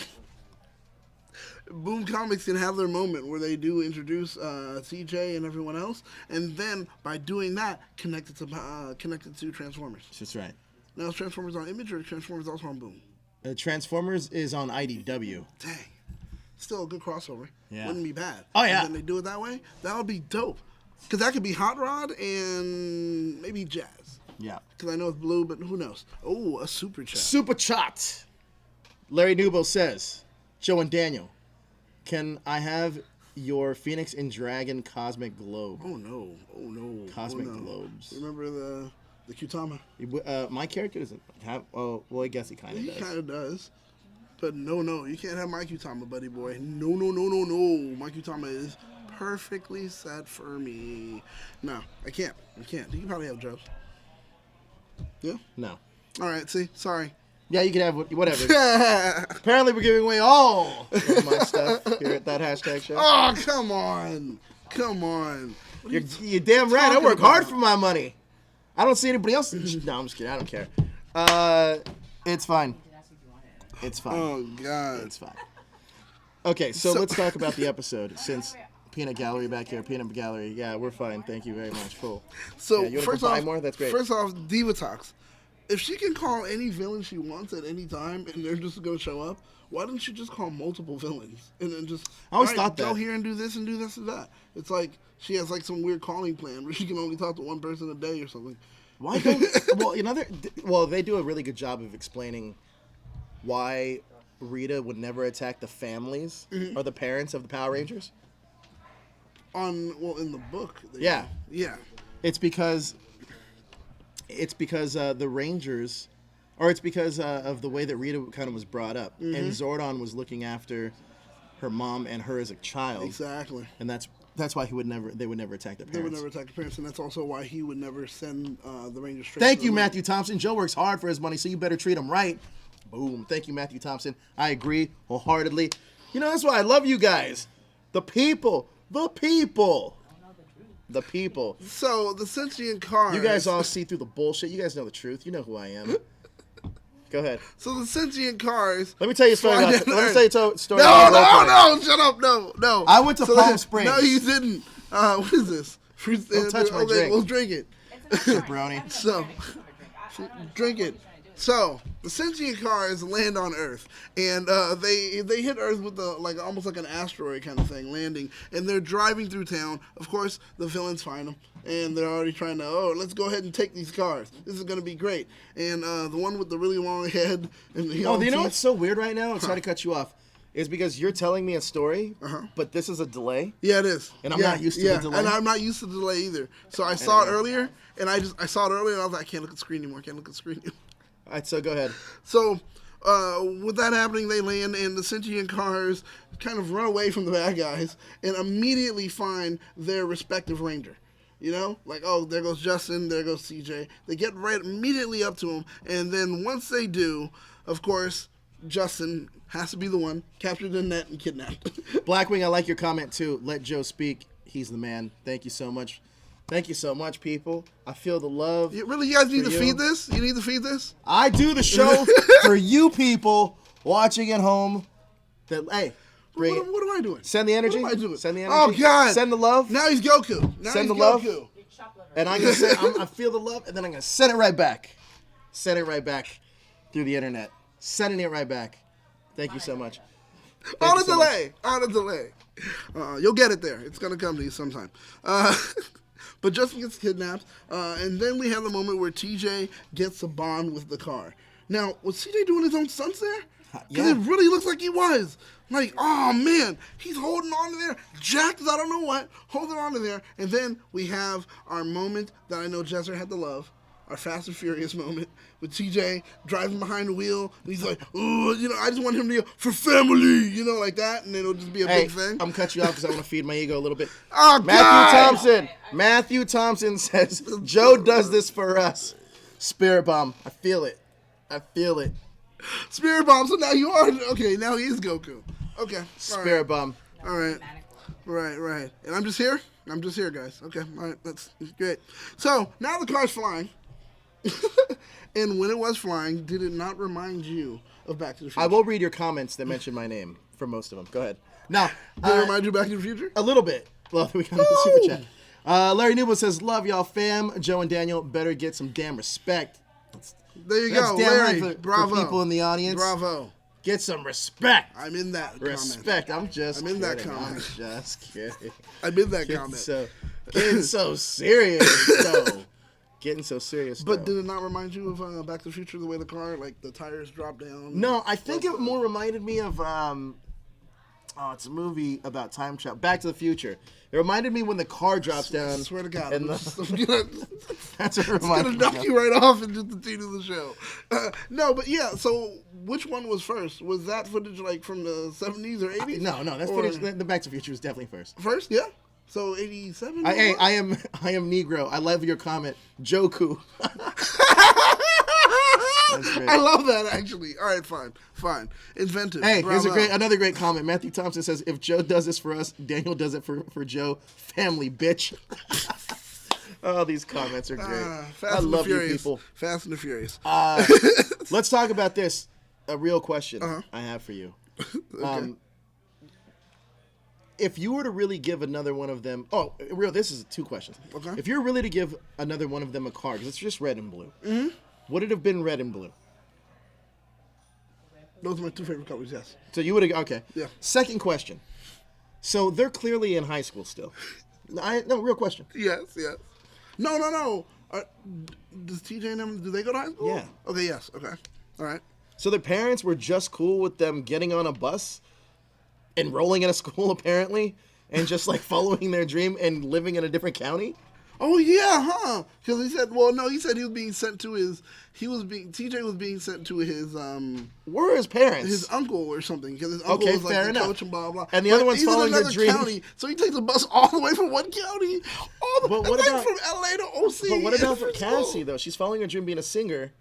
Speaker 2: Boom Comics can have their moment where they do introduce CJ and everyone else, and then by doing that, connect it to Transformers.
Speaker 1: That's right.
Speaker 2: Now, is Transformers on Image or Transformers also on Boom?
Speaker 1: Transformers is on IDW.
Speaker 2: Dang. Still a good crossover.
Speaker 1: Yeah.
Speaker 2: Wouldn't be bad.
Speaker 1: Oh, yeah.
Speaker 2: And then they do it that way? That would be dope. Because that could be Hot Rod and maybe Jazz.
Speaker 1: Yeah.
Speaker 2: Because I know it's blue, but who knows? Oh, a super chat.
Speaker 1: Super chat. Larry Nubo says, Joe and Daniel, can I have your Phoenix and Dragon Cosmic Globe?
Speaker 2: Oh, no. Oh, no.
Speaker 1: Cosmic Globes.
Speaker 2: Remember the Qtama?
Speaker 1: My character doesn't have... Oh, well, I guess he kind of does.
Speaker 2: He kind of does. But no. You can't have my Qtama, buddy boy. No. My Qtama is perfectly set for me. No, I can't. You can probably have Joe's. Yeah?
Speaker 1: No.
Speaker 2: All right, see? Sorry.
Speaker 1: Yeah, you can have whatever. Apparently, we're giving away all of my stuff here at that hashtag show.
Speaker 2: Oh, come on.
Speaker 1: You're damn right. I work hard for my money. I don't see anybody else. No, I'm just kidding. I don't care. It's fine. It's fine.
Speaker 2: Oh, God.
Speaker 1: It's fine. Okay, so let's talk about the episode since Peanut Gallery back here. Peanut Gallery. Yeah, we're fine. Thank you very much. Cool.
Speaker 2: So,
Speaker 1: you want to buy more? That's great.
Speaker 2: First off, Divatox. If she can call any villain she wants at any time and they're just going to show up, why don't she just call multiple villains? And then just,
Speaker 1: I always thought that.
Speaker 2: Go here and do this and do this and that. It's like she has like some weird calling plan where she can only talk to one person a day or something.
Speaker 1: Why don't... they do a really good job of explaining why Rita would never attack the families or the parents of the Power Rangers.
Speaker 2: In the book.
Speaker 1: Yeah.
Speaker 2: It's
Speaker 1: because the Rangers, or it's because of the way that Rita kind of was brought up, and Zordon was looking after her mom and her as a child.
Speaker 2: Exactly.
Speaker 1: And that's why they would never attack their parents.
Speaker 2: They would never attack the parents, and that's also why he would never send the Rangers straight.
Speaker 1: Thank you, Matthew Thompson. Joe works hard for his money, so you better treat him right. Boom. Thank you, Matthew Thompson. I agree wholeheartedly. You know, that's why I love you guys. The people. The people.
Speaker 2: So, the sentient cars.
Speaker 1: You guys all see through the bullshit. You guys know the truth. You know who I am. Go ahead.
Speaker 2: So, the sentient cars.
Speaker 1: Let me tell you a story about it. Let me tell you a story
Speaker 2: No, shut up. No.
Speaker 1: I went to Palm Springs.
Speaker 2: No, you didn't. What is this?
Speaker 1: Don't touch my drink.
Speaker 2: We'll drink it.
Speaker 1: Jabroni.
Speaker 2: So, drink it. So, the sentient cars land on Earth, and they hit Earth with almost like an asteroid kind of thing landing, and they're driving through town. Of course, the villains find them, and they're already trying to, let's go ahead and take these cars. This is going to be great. And the one with the really long head and the
Speaker 1: you know what's so weird right now? I'm sorry to cut you off. Is because you're telling me a story, but this is a delay.
Speaker 2: Yeah, it is.
Speaker 1: And I'm not used to the delay.
Speaker 2: And I'm not used to the delay either. So I saw it earlier, and I saw it earlier, and I was like, I can't look at the screen anymore.
Speaker 1: All right, so go ahead.
Speaker 2: So, with that happening, they land, and the sentient cars kind of run away from the bad guys and immediately find their respective ranger. You know? Like, there goes Justin, there goes CJ. They get right immediately up to him, and then once they do, of course, Justin has to be the one captured in net and kidnapped.
Speaker 1: Blackwing, I like your comment, too. Let Joe speak. He's the man. Thank you so much. Thank you so much, people. I feel the love.
Speaker 2: You guys need to feed this? You need to feed this?
Speaker 1: I do the show for you people watching at home. Hey, bring it.
Speaker 2: What am I doing?
Speaker 1: Send the energy.
Speaker 2: What am I doing?
Speaker 1: Send the energy.
Speaker 2: Oh, God.
Speaker 1: Send the love.
Speaker 2: Now he's Goku.
Speaker 1: Send the love. And I'm going to say, I feel the love, and then I'm going to send it right back. Send it right back through the internet. Sending it right back. Thank you so much.
Speaker 2: On a delay. You'll get it there. It's gonna come to you sometime. But Justin gets kidnapped, and then we have the moment where TJ gets a bond with the car. Now, was TJ doing his own stunts there? Because it really looks like he was. Like, oh man, he's holding on to there, jacked as I don't know what, holding on to there. And then we have our moment that I know Jezzer had to love, our Fast and Furious moment with TJ driving behind the wheel. And he's like, ooh, I just want him to yell, for family, like that. And it'll just be a big thing.
Speaker 1: I'm cutting you off because I want to feed my ego a little bit.
Speaker 2: Oh,
Speaker 1: Matthew Thompson says, Joe does this for us. Spirit bomb. I feel it.
Speaker 2: Spirit bomb. So now you are, okay, now he is Goku. Okay.
Speaker 1: Spirit bomb.
Speaker 2: All right. Right. And I'm just here, guys. Okay. All right. That's great. So now the car's flying. And when it was flying, did it not remind you of Back to the Future?
Speaker 1: I will read your comments that mention my name for most of them. Go ahead. Now,
Speaker 2: did it remind you of Back to the Future?
Speaker 1: A little bit. Well, we got the super chat. Larry Newell says, love y'all fam. Joe and Daniel better get some damn respect.
Speaker 2: There you go, Larry.
Speaker 1: For
Speaker 2: Bravo.
Speaker 1: people in the audience.
Speaker 2: Bravo.
Speaker 1: Get some respect.
Speaker 2: I'm in that
Speaker 1: respect.
Speaker 2: comment.
Speaker 1: I'm in
Speaker 2: that comment.
Speaker 1: I'm just kidding.
Speaker 2: I'm in that comment.
Speaker 1: Getting so serious, though. But
Speaker 2: did it not remind you of Back to the Future, the way the car, like the tires drop down?
Speaker 1: No, I think it more reminded me of, it's a movie about time travel. Back to the Future. It reminded me when the car drops down. I
Speaker 2: swear to God.
Speaker 1: That's what it reminded me.
Speaker 2: It's going to knock you right off and just continue the show. No, but yeah, so which one was first? Was that footage like from the 70s or 80s?
Speaker 1: No, that's footage. The Back to the Future was definitely first.
Speaker 2: First, yeah? So 87?
Speaker 1: I am Negro. I love your comment. Joku.
Speaker 2: I love that, actually. All right, fine. Inventive.
Speaker 1: Hey,
Speaker 2: Bravo.
Speaker 1: here's another great comment. Matthew Thompson says, if Joe does this for us, Daniel does it for Joe. Family, bitch. Oh, these comments are great. I love you people.
Speaker 2: Fast and the Furious.
Speaker 1: Let's talk about this. A real question I have for you.
Speaker 2: Okay.
Speaker 1: If you were to really give another one of them... this is two questions.
Speaker 2: Okay.
Speaker 1: If you're really to give another one of them a car, because it's just red and blue, would it have been red and blue?
Speaker 2: Those are my two favorite colors, yes.
Speaker 1: So you would have... Okay.
Speaker 2: Yeah.
Speaker 1: Second question. So they're clearly in high school still. No, real question.
Speaker 2: Yes. No. Does TJ and them, do they go to high school?
Speaker 1: Yeah.
Speaker 2: Okay, yes. Okay. All right.
Speaker 1: So their parents were just cool with them getting on a bus, enrolling in a school apparently, and just like following their dream and living in a different county?
Speaker 2: Oh yeah, huh? Because he said, he said he was being sent to TJ was being sent to his
Speaker 1: Where are his parents?
Speaker 2: His uncle or something, because his uncle was like the coach and blah blah.
Speaker 1: And the other one's following their dream.
Speaker 2: County, so he takes a bus all the way from one county, from LA to OC.
Speaker 1: But what about for Cassie though? She's following her dream being a singer,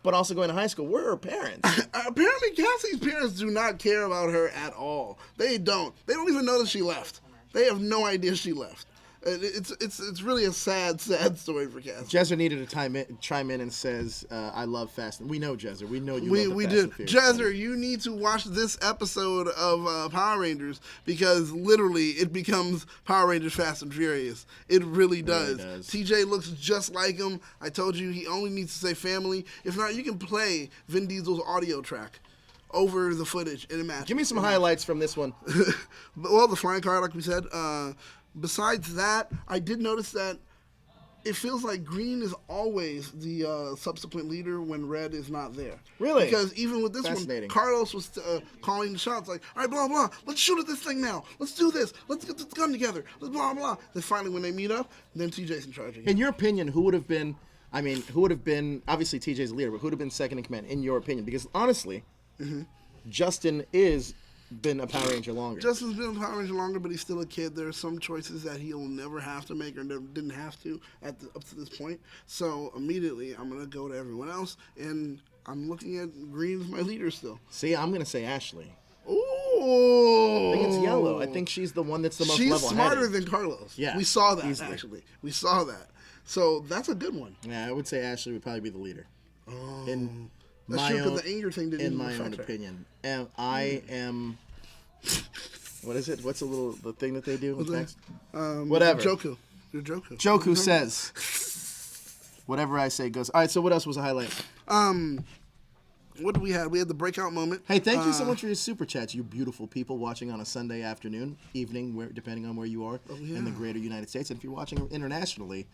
Speaker 1: but also going to high school. Where are her parents?
Speaker 2: Apparently, Cassie's parents do not care about her at all. They don't. They don't even know that she left. They have no idea she left. It's really a sad story for Cassie.
Speaker 1: Jezzer needed to chime in and says, I love Fast. We know Jezzer. We know you love
Speaker 2: We
Speaker 1: Fast
Speaker 2: did.
Speaker 1: and Furious.
Speaker 2: Jezzer, you need to watch this episode of Power Rangers, because literally it becomes Power Rangers Fast and Furious. It really does. TJ looks just like him. I told you he only needs to say family. If not, you can play Vin Diesel's audio track over the footage and imagine.
Speaker 1: Give me some highlights from this one.
Speaker 2: Well, the flying car, like we said. Besides that, I did notice that it feels like green is always the subsequent leader when red is not there.
Speaker 1: Really?
Speaker 2: Because even with this one, Carlos was calling the shots like, all right, blah, blah, let's shoot at this thing now. Let's do this. Let's get this gun together. Let's blah, blah. Then finally when they meet up, then TJ's in charge again.
Speaker 1: In your opinion, who would have been, obviously TJ's the leader, but who would have been second in command, in your opinion? Because honestly, Justin is been a Power Ranger longer.
Speaker 2: Justin's been a Power Ranger longer, but he's still a kid. There are some choices that he'll never have to make or never didn't have to up to this point. So immediately, I'm going to go to everyone else, and I'm looking at green as my leader still.
Speaker 1: See, I'm going to say Ashley.
Speaker 2: Ooh.
Speaker 1: I think it's yellow. I think she's the one that's the most level-headed.
Speaker 2: She's smarter than Carlos.
Speaker 1: Yeah.
Speaker 2: We saw that,
Speaker 1: easily.
Speaker 2: actually. We saw that. So that's a good one.
Speaker 1: Yeah, I would say Ashley would probably be the leader.
Speaker 2: Oh.
Speaker 1: That's true,
Speaker 2: because the anger thing didn't
Speaker 1: in my own opinion. And I am... What is it? What's the thing that they do? Whatever.
Speaker 2: Joku. You're Joku.
Speaker 1: Joku says, whatever I say goes. All right, so what else was a highlight?
Speaker 2: what do we have? We had the breakout moment.
Speaker 1: Hey, thank you so much for your super chats, you beautiful people watching on a Sunday afternoon, evening, depending on where you are in the greater United States. And if you're watching internationally,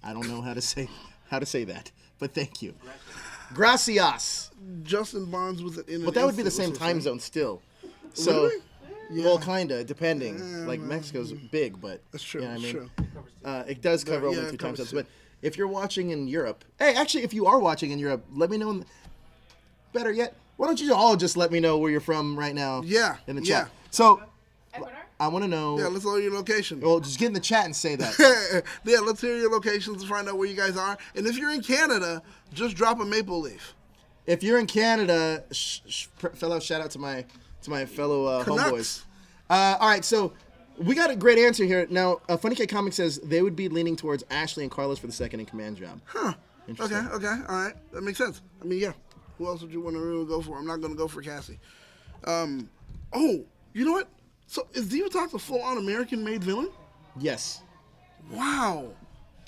Speaker 1: I don't know how to say that, but thank you. Gracias.
Speaker 2: Justin Bonds with it in an
Speaker 1: But that would be the
Speaker 2: instant,
Speaker 1: same
Speaker 2: was
Speaker 1: time
Speaker 2: his
Speaker 1: zone still. So,
Speaker 2: Really? Yeah.
Speaker 1: well, kinda, depending. Like Mexico's big, but
Speaker 2: That's true.
Speaker 1: You know what I
Speaker 2: That's
Speaker 1: mean?
Speaker 2: true.
Speaker 1: It does cover
Speaker 2: Yeah,
Speaker 1: over
Speaker 2: it
Speaker 1: 2 time
Speaker 2: covers
Speaker 1: zones.
Speaker 2: two.
Speaker 1: But if you're watching in Europe, hey, actually, if you are watching in Europe, let me know. Better yet, why don't you all just let me know where you're from right now?
Speaker 2: Yeah,
Speaker 1: in the
Speaker 2: yeah.
Speaker 1: chat. So, I want to know.
Speaker 2: Yeah, let's know your location.
Speaker 1: Well, just get in the chat and say that.
Speaker 2: Yeah, let's hear your locations to find out where you guys are. And if you're in Canada, just drop a maple leaf.
Speaker 1: If you're in Canada, fellow, shout out to my fellow homeboys. All right, so we got a great answer here. Now, Funny K Comics says they would be leaning towards Ashley and Carlos for the second in command job.
Speaker 2: Huh. Okay,
Speaker 1: Interesting.
Speaker 2: all right. That makes sense. I mean, yeah. Who else would you want to really go for? I'm not going to go for Cassie. Oh, you know what? So is Divatox a full-on American-made villain?
Speaker 1: Yes.
Speaker 2: Wow.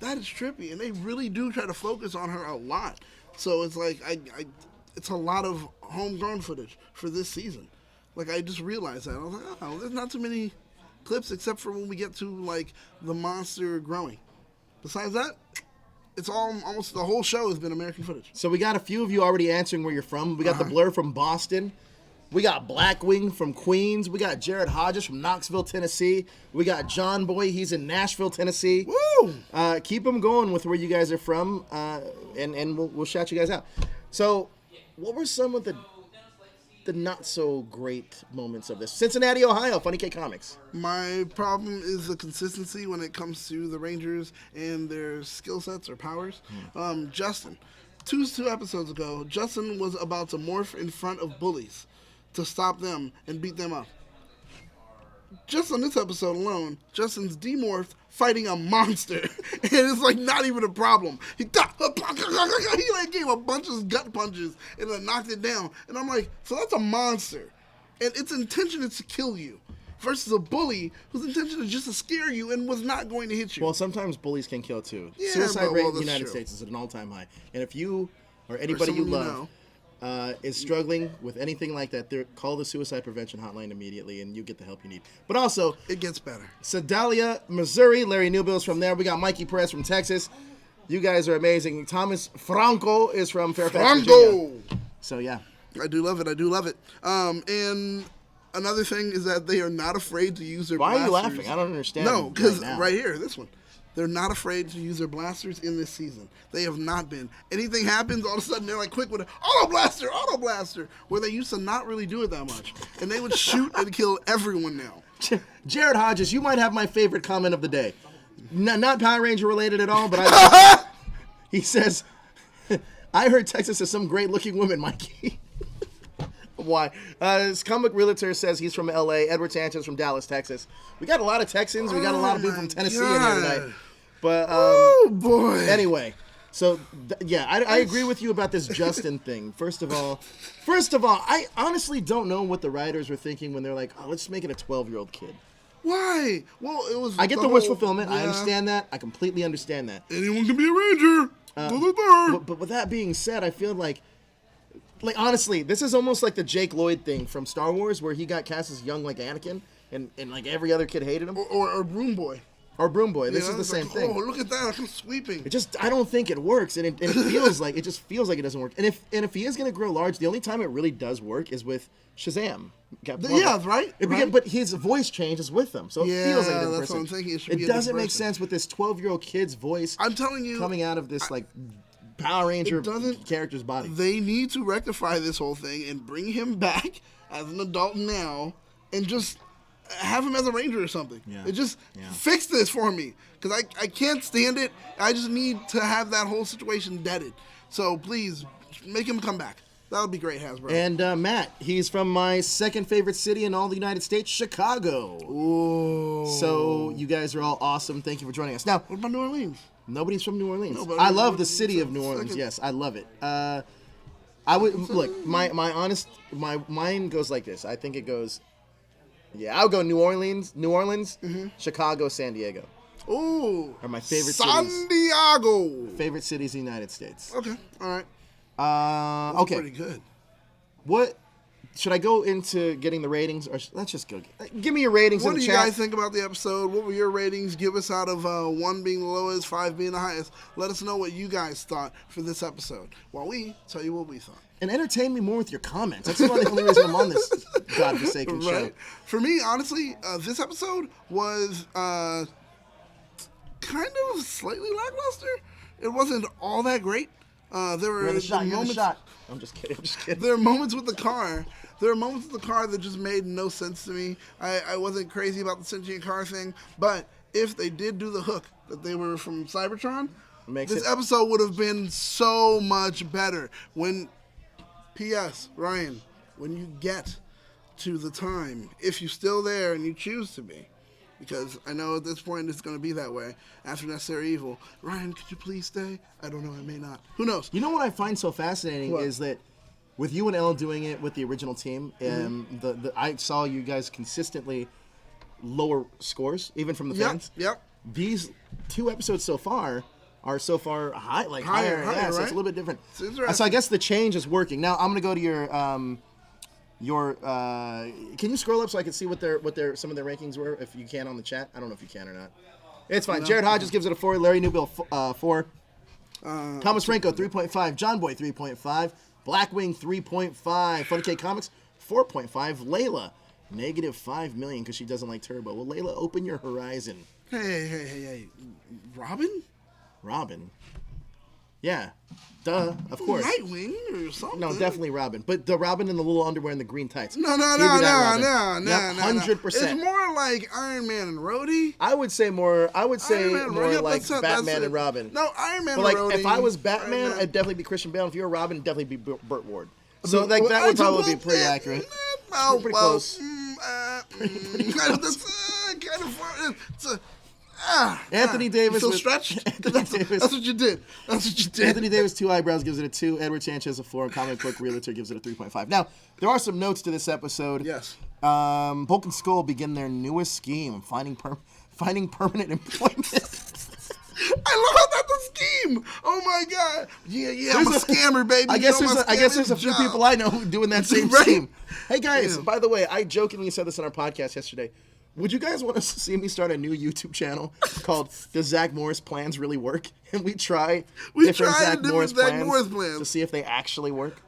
Speaker 2: That is trippy. And they really do try to focus on her a lot. So it's like, it's a lot of homegrown footage for this season. Like, I just realized that. I was like, oh, there's not too many clips except for when we get to, like, the monster growing. Besides that, it's all almost the whole show has been American footage.
Speaker 1: So we got a few of you already answering where you're from. We got the Blur from Boston. We got Blackwing from Queens. We got Jared Hodges from Knoxville, Tennessee. We got John Boy. He's in Nashville, Tennessee.
Speaker 2: Woo!
Speaker 1: Keep them going with where you guys are from, and we'll shout you guys out. So, what were some of the not so great moments of this? Cincinnati, Ohio, Funny K Comics.
Speaker 2: My problem is the consistency when it comes to the Rangers and their skill sets or powers. Justin, two episodes ago, Justin was about to morph in front of bullies to stop them and beat them up. Just on this episode alone, Justin's demorphed fighting a monster, and it's like not even a problem. He like gave a bunch of gut punches and then knocked it down, and I'm like, so that's a monster, and its intention is to kill you, versus a bully whose intention is just to scare you and was not going to hit you.
Speaker 1: Well, sometimes bullies can kill too.
Speaker 2: Yeah,
Speaker 1: Suicide
Speaker 2: but,
Speaker 1: rate
Speaker 2: well,
Speaker 1: in the
Speaker 2: that's
Speaker 1: United
Speaker 2: true.
Speaker 1: States is at an all-time high, and if you or anybody you
Speaker 2: someone you
Speaker 1: love is struggling with anything like that, call the suicide prevention hotline immediately, and you get the help you need. But also,
Speaker 2: It gets better.
Speaker 1: Sedalia, Missouri. Larry Newbill's from there. We got Mikey Perez from Texas. You guys are amazing. Thomas Franco is from Fairfax, Virginia. So, yeah.
Speaker 2: I do love it. And another thing is that they are not afraid to use their
Speaker 1: Why
Speaker 2: blasters.
Speaker 1: are you laughing? I don't understand.
Speaker 2: No, because
Speaker 1: now.
Speaker 2: right here, this one. They're not afraid to use their blasters in this season. They have not been. Anything happens, all of a sudden they're like quick with an auto blaster, where they used to not really do it that much. And they would shoot and kill everyone now.
Speaker 1: Jared Hodges, you might have my favorite comment of the day. Not Power Ranger related at all, but he says, I heard Texas has some great looking women, Mikey. Why? His comic realtor says he's from LA. Edward Sanchez from Dallas, Texas. We got a lot of Texans. We got a lot of people from Tennessee in here tonight. But
Speaker 2: Oh boy.
Speaker 1: anyway, so I agree with you about this Justin thing. First of all, I honestly don't know what the writers were thinking when they're like, "Oh, let's make it a 12-year-old kid."
Speaker 2: Why? Well, it was.
Speaker 1: I get the
Speaker 2: whole-
Speaker 1: wish fulfillment. I
Speaker 2: yeah.
Speaker 1: understand that. I completely understand that.
Speaker 2: Anyone can be a ranger.
Speaker 1: But with that being said, I feel like honestly, this is almost like the Jake Lloyd thing from Star Wars, where he got cast as young like Anakin, and like every other kid hated him.
Speaker 2: Or Broom Boy.
Speaker 1: Or Broom Boy. This
Speaker 2: You know,
Speaker 1: is the
Speaker 2: it's
Speaker 1: same
Speaker 2: like,
Speaker 1: thing.
Speaker 2: Oh, look at that! I'm sweeping.
Speaker 1: I don't think it works, and it feels like it doesn't work. And if he is gonna grow large, the only time it really does work is with Shazam. Captain
Speaker 2: Yeah,
Speaker 1: Marvel.
Speaker 2: right,
Speaker 1: It
Speaker 2: right.
Speaker 1: But his voice changes with them, so it feels like a different
Speaker 2: that's
Speaker 1: person.
Speaker 2: what I'm thinking. It should be a
Speaker 1: doesn't
Speaker 2: different
Speaker 1: make
Speaker 2: person.
Speaker 1: sense with this 12-year-old kid's voice.
Speaker 2: I'm telling you,
Speaker 1: coming out of this like Power Ranger character's body.
Speaker 2: They need to rectify this whole thing and bring him back as an adult now, and just have him as a ranger or something.
Speaker 1: Yeah.
Speaker 2: And just fix this for me, because I can't stand it. I just need to have that whole situation deaded. So please make him come back. That would be great, Hasbro.
Speaker 1: And Matt, he's from my second favorite city in all the United States, Chicago.
Speaker 2: Ooh.
Speaker 1: So you guys are all awesome. Thank you for joining us. Now,
Speaker 2: What about New Orleans?
Speaker 1: nobody's from New Orleans.
Speaker 2: No, but
Speaker 1: I
Speaker 2: New
Speaker 1: love the
Speaker 2: Orleans
Speaker 1: city
Speaker 2: is
Speaker 1: of New Orleans.
Speaker 2: second.
Speaker 1: Yes, I love it. I would look. My mind goes like this. I think it goes. Yeah, I'll go New Orleans, Chicago, San Diego.
Speaker 2: Ooh.
Speaker 1: Are my favorite
Speaker 2: San
Speaker 1: cities.
Speaker 2: Diego.
Speaker 1: Favorite cities in the United States.
Speaker 2: Okay. All right.
Speaker 1: Okay.
Speaker 2: Pretty good.
Speaker 1: What should I go into getting the ratings, or let's just go? Give me your ratings.
Speaker 2: What
Speaker 1: in
Speaker 2: do
Speaker 1: the
Speaker 2: you
Speaker 1: chat.
Speaker 2: guys think about the episode? What were your ratings? Give us out of 1 being the lowest, 5 being the highest. Let us know what you guys thought for this episode, while we tell you what we thought.
Speaker 1: And entertain me more with your comments. That's about the only reason I'm on this godforsaken show.
Speaker 2: For me, honestly, this episode was kind of slightly lackluster. It wasn't all that great. There were moments.
Speaker 1: I'm just kidding.
Speaker 2: There are moments with the car. That just made no sense to me. I wasn't crazy about the sentient car thing, but if they did do the hook that they were from Cybertron, this episode would have been so much better. P.S. Ryan, when you get to the time, if you're still there and you choose to be, because I know at this point it's going to be that way after Necessary Evil. Ryan, could you please stay? I don't know, I may not. Who knows?
Speaker 1: You know what I find so fascinating is that with you and Elle doing it with the original team, I saw you guys consistently lower scores, even from the fans.
Speaker 2: Yep.
Speaker 1: These 2 episodes so far are high, higher,
Speaker 2: right?
Speaker 1: So it's a little bit different.
Speaker 2: It's interesting.
Speaker 1: So I guess the change is working. Now I'm going to go to your can you scroll up so I can see what some of their rankings were, if you can, on the chat? I don't know if you can or not. It's fine. Jared Hodges gives it a 4. Larry Newbill 4. Thomas Franco 3.5. John Boy 3.5. Blackwing 3.5. Funny K Comics 4.5. Layla -5 million because she doesn't like Turbo. Well, Layla, open your horizon.
Speaker 2: Hey.
Speaker 1: Robin? Yeah. Duh, of course.
Speaker 2: Nightwing or something.
Speaker 1: No, definitely Robin. But the Robin in the little underwear and the green tights.
Speaker 2: No.
Speaker 1: 100%.
Speaker 2: It's more like Iron Man and Rhodey.
Speaker 1: I would say more like Batman and Robin.
Speaker 2: No, Iron Man
Speaker 1: but
Speaker 2: and Rhodey.
Speaker 1: If I was Batman, I'd definitely be Christian Bale. If you were Robin, it'd definitely be Burt Ward. So that would probably be pretty accurate. Pretty close.
Speaker 2: Kind of far.
Speaker 1: Anthony Davis.
Speaker 2: You feel stretched? That's what you did.
Speaker 1: Anthony Davis, 2 eyebrows, gives it a 2. Edward Sanchez, a 4. Comic Book Realtor gives it a 3.5. Now, there are some notes to this episode.
Speaker 2: Yes.
Speaker 1: Bulk and Skull begin their newest scheme, finding permanent employment.
Speaker 2: I love that the scheme. Oh my god. Yeah. I'm a scammer, baby.
Speaker 1: I guess there's a few people I know doing that same scheme. Hey guys, by the way, I jokingly said this on our podcast yesterday. Would you guys want to see me start a new YouTube channel called Does Zach Morris Plans Really Work? And we try different Zach Morris plans to see if they actually work.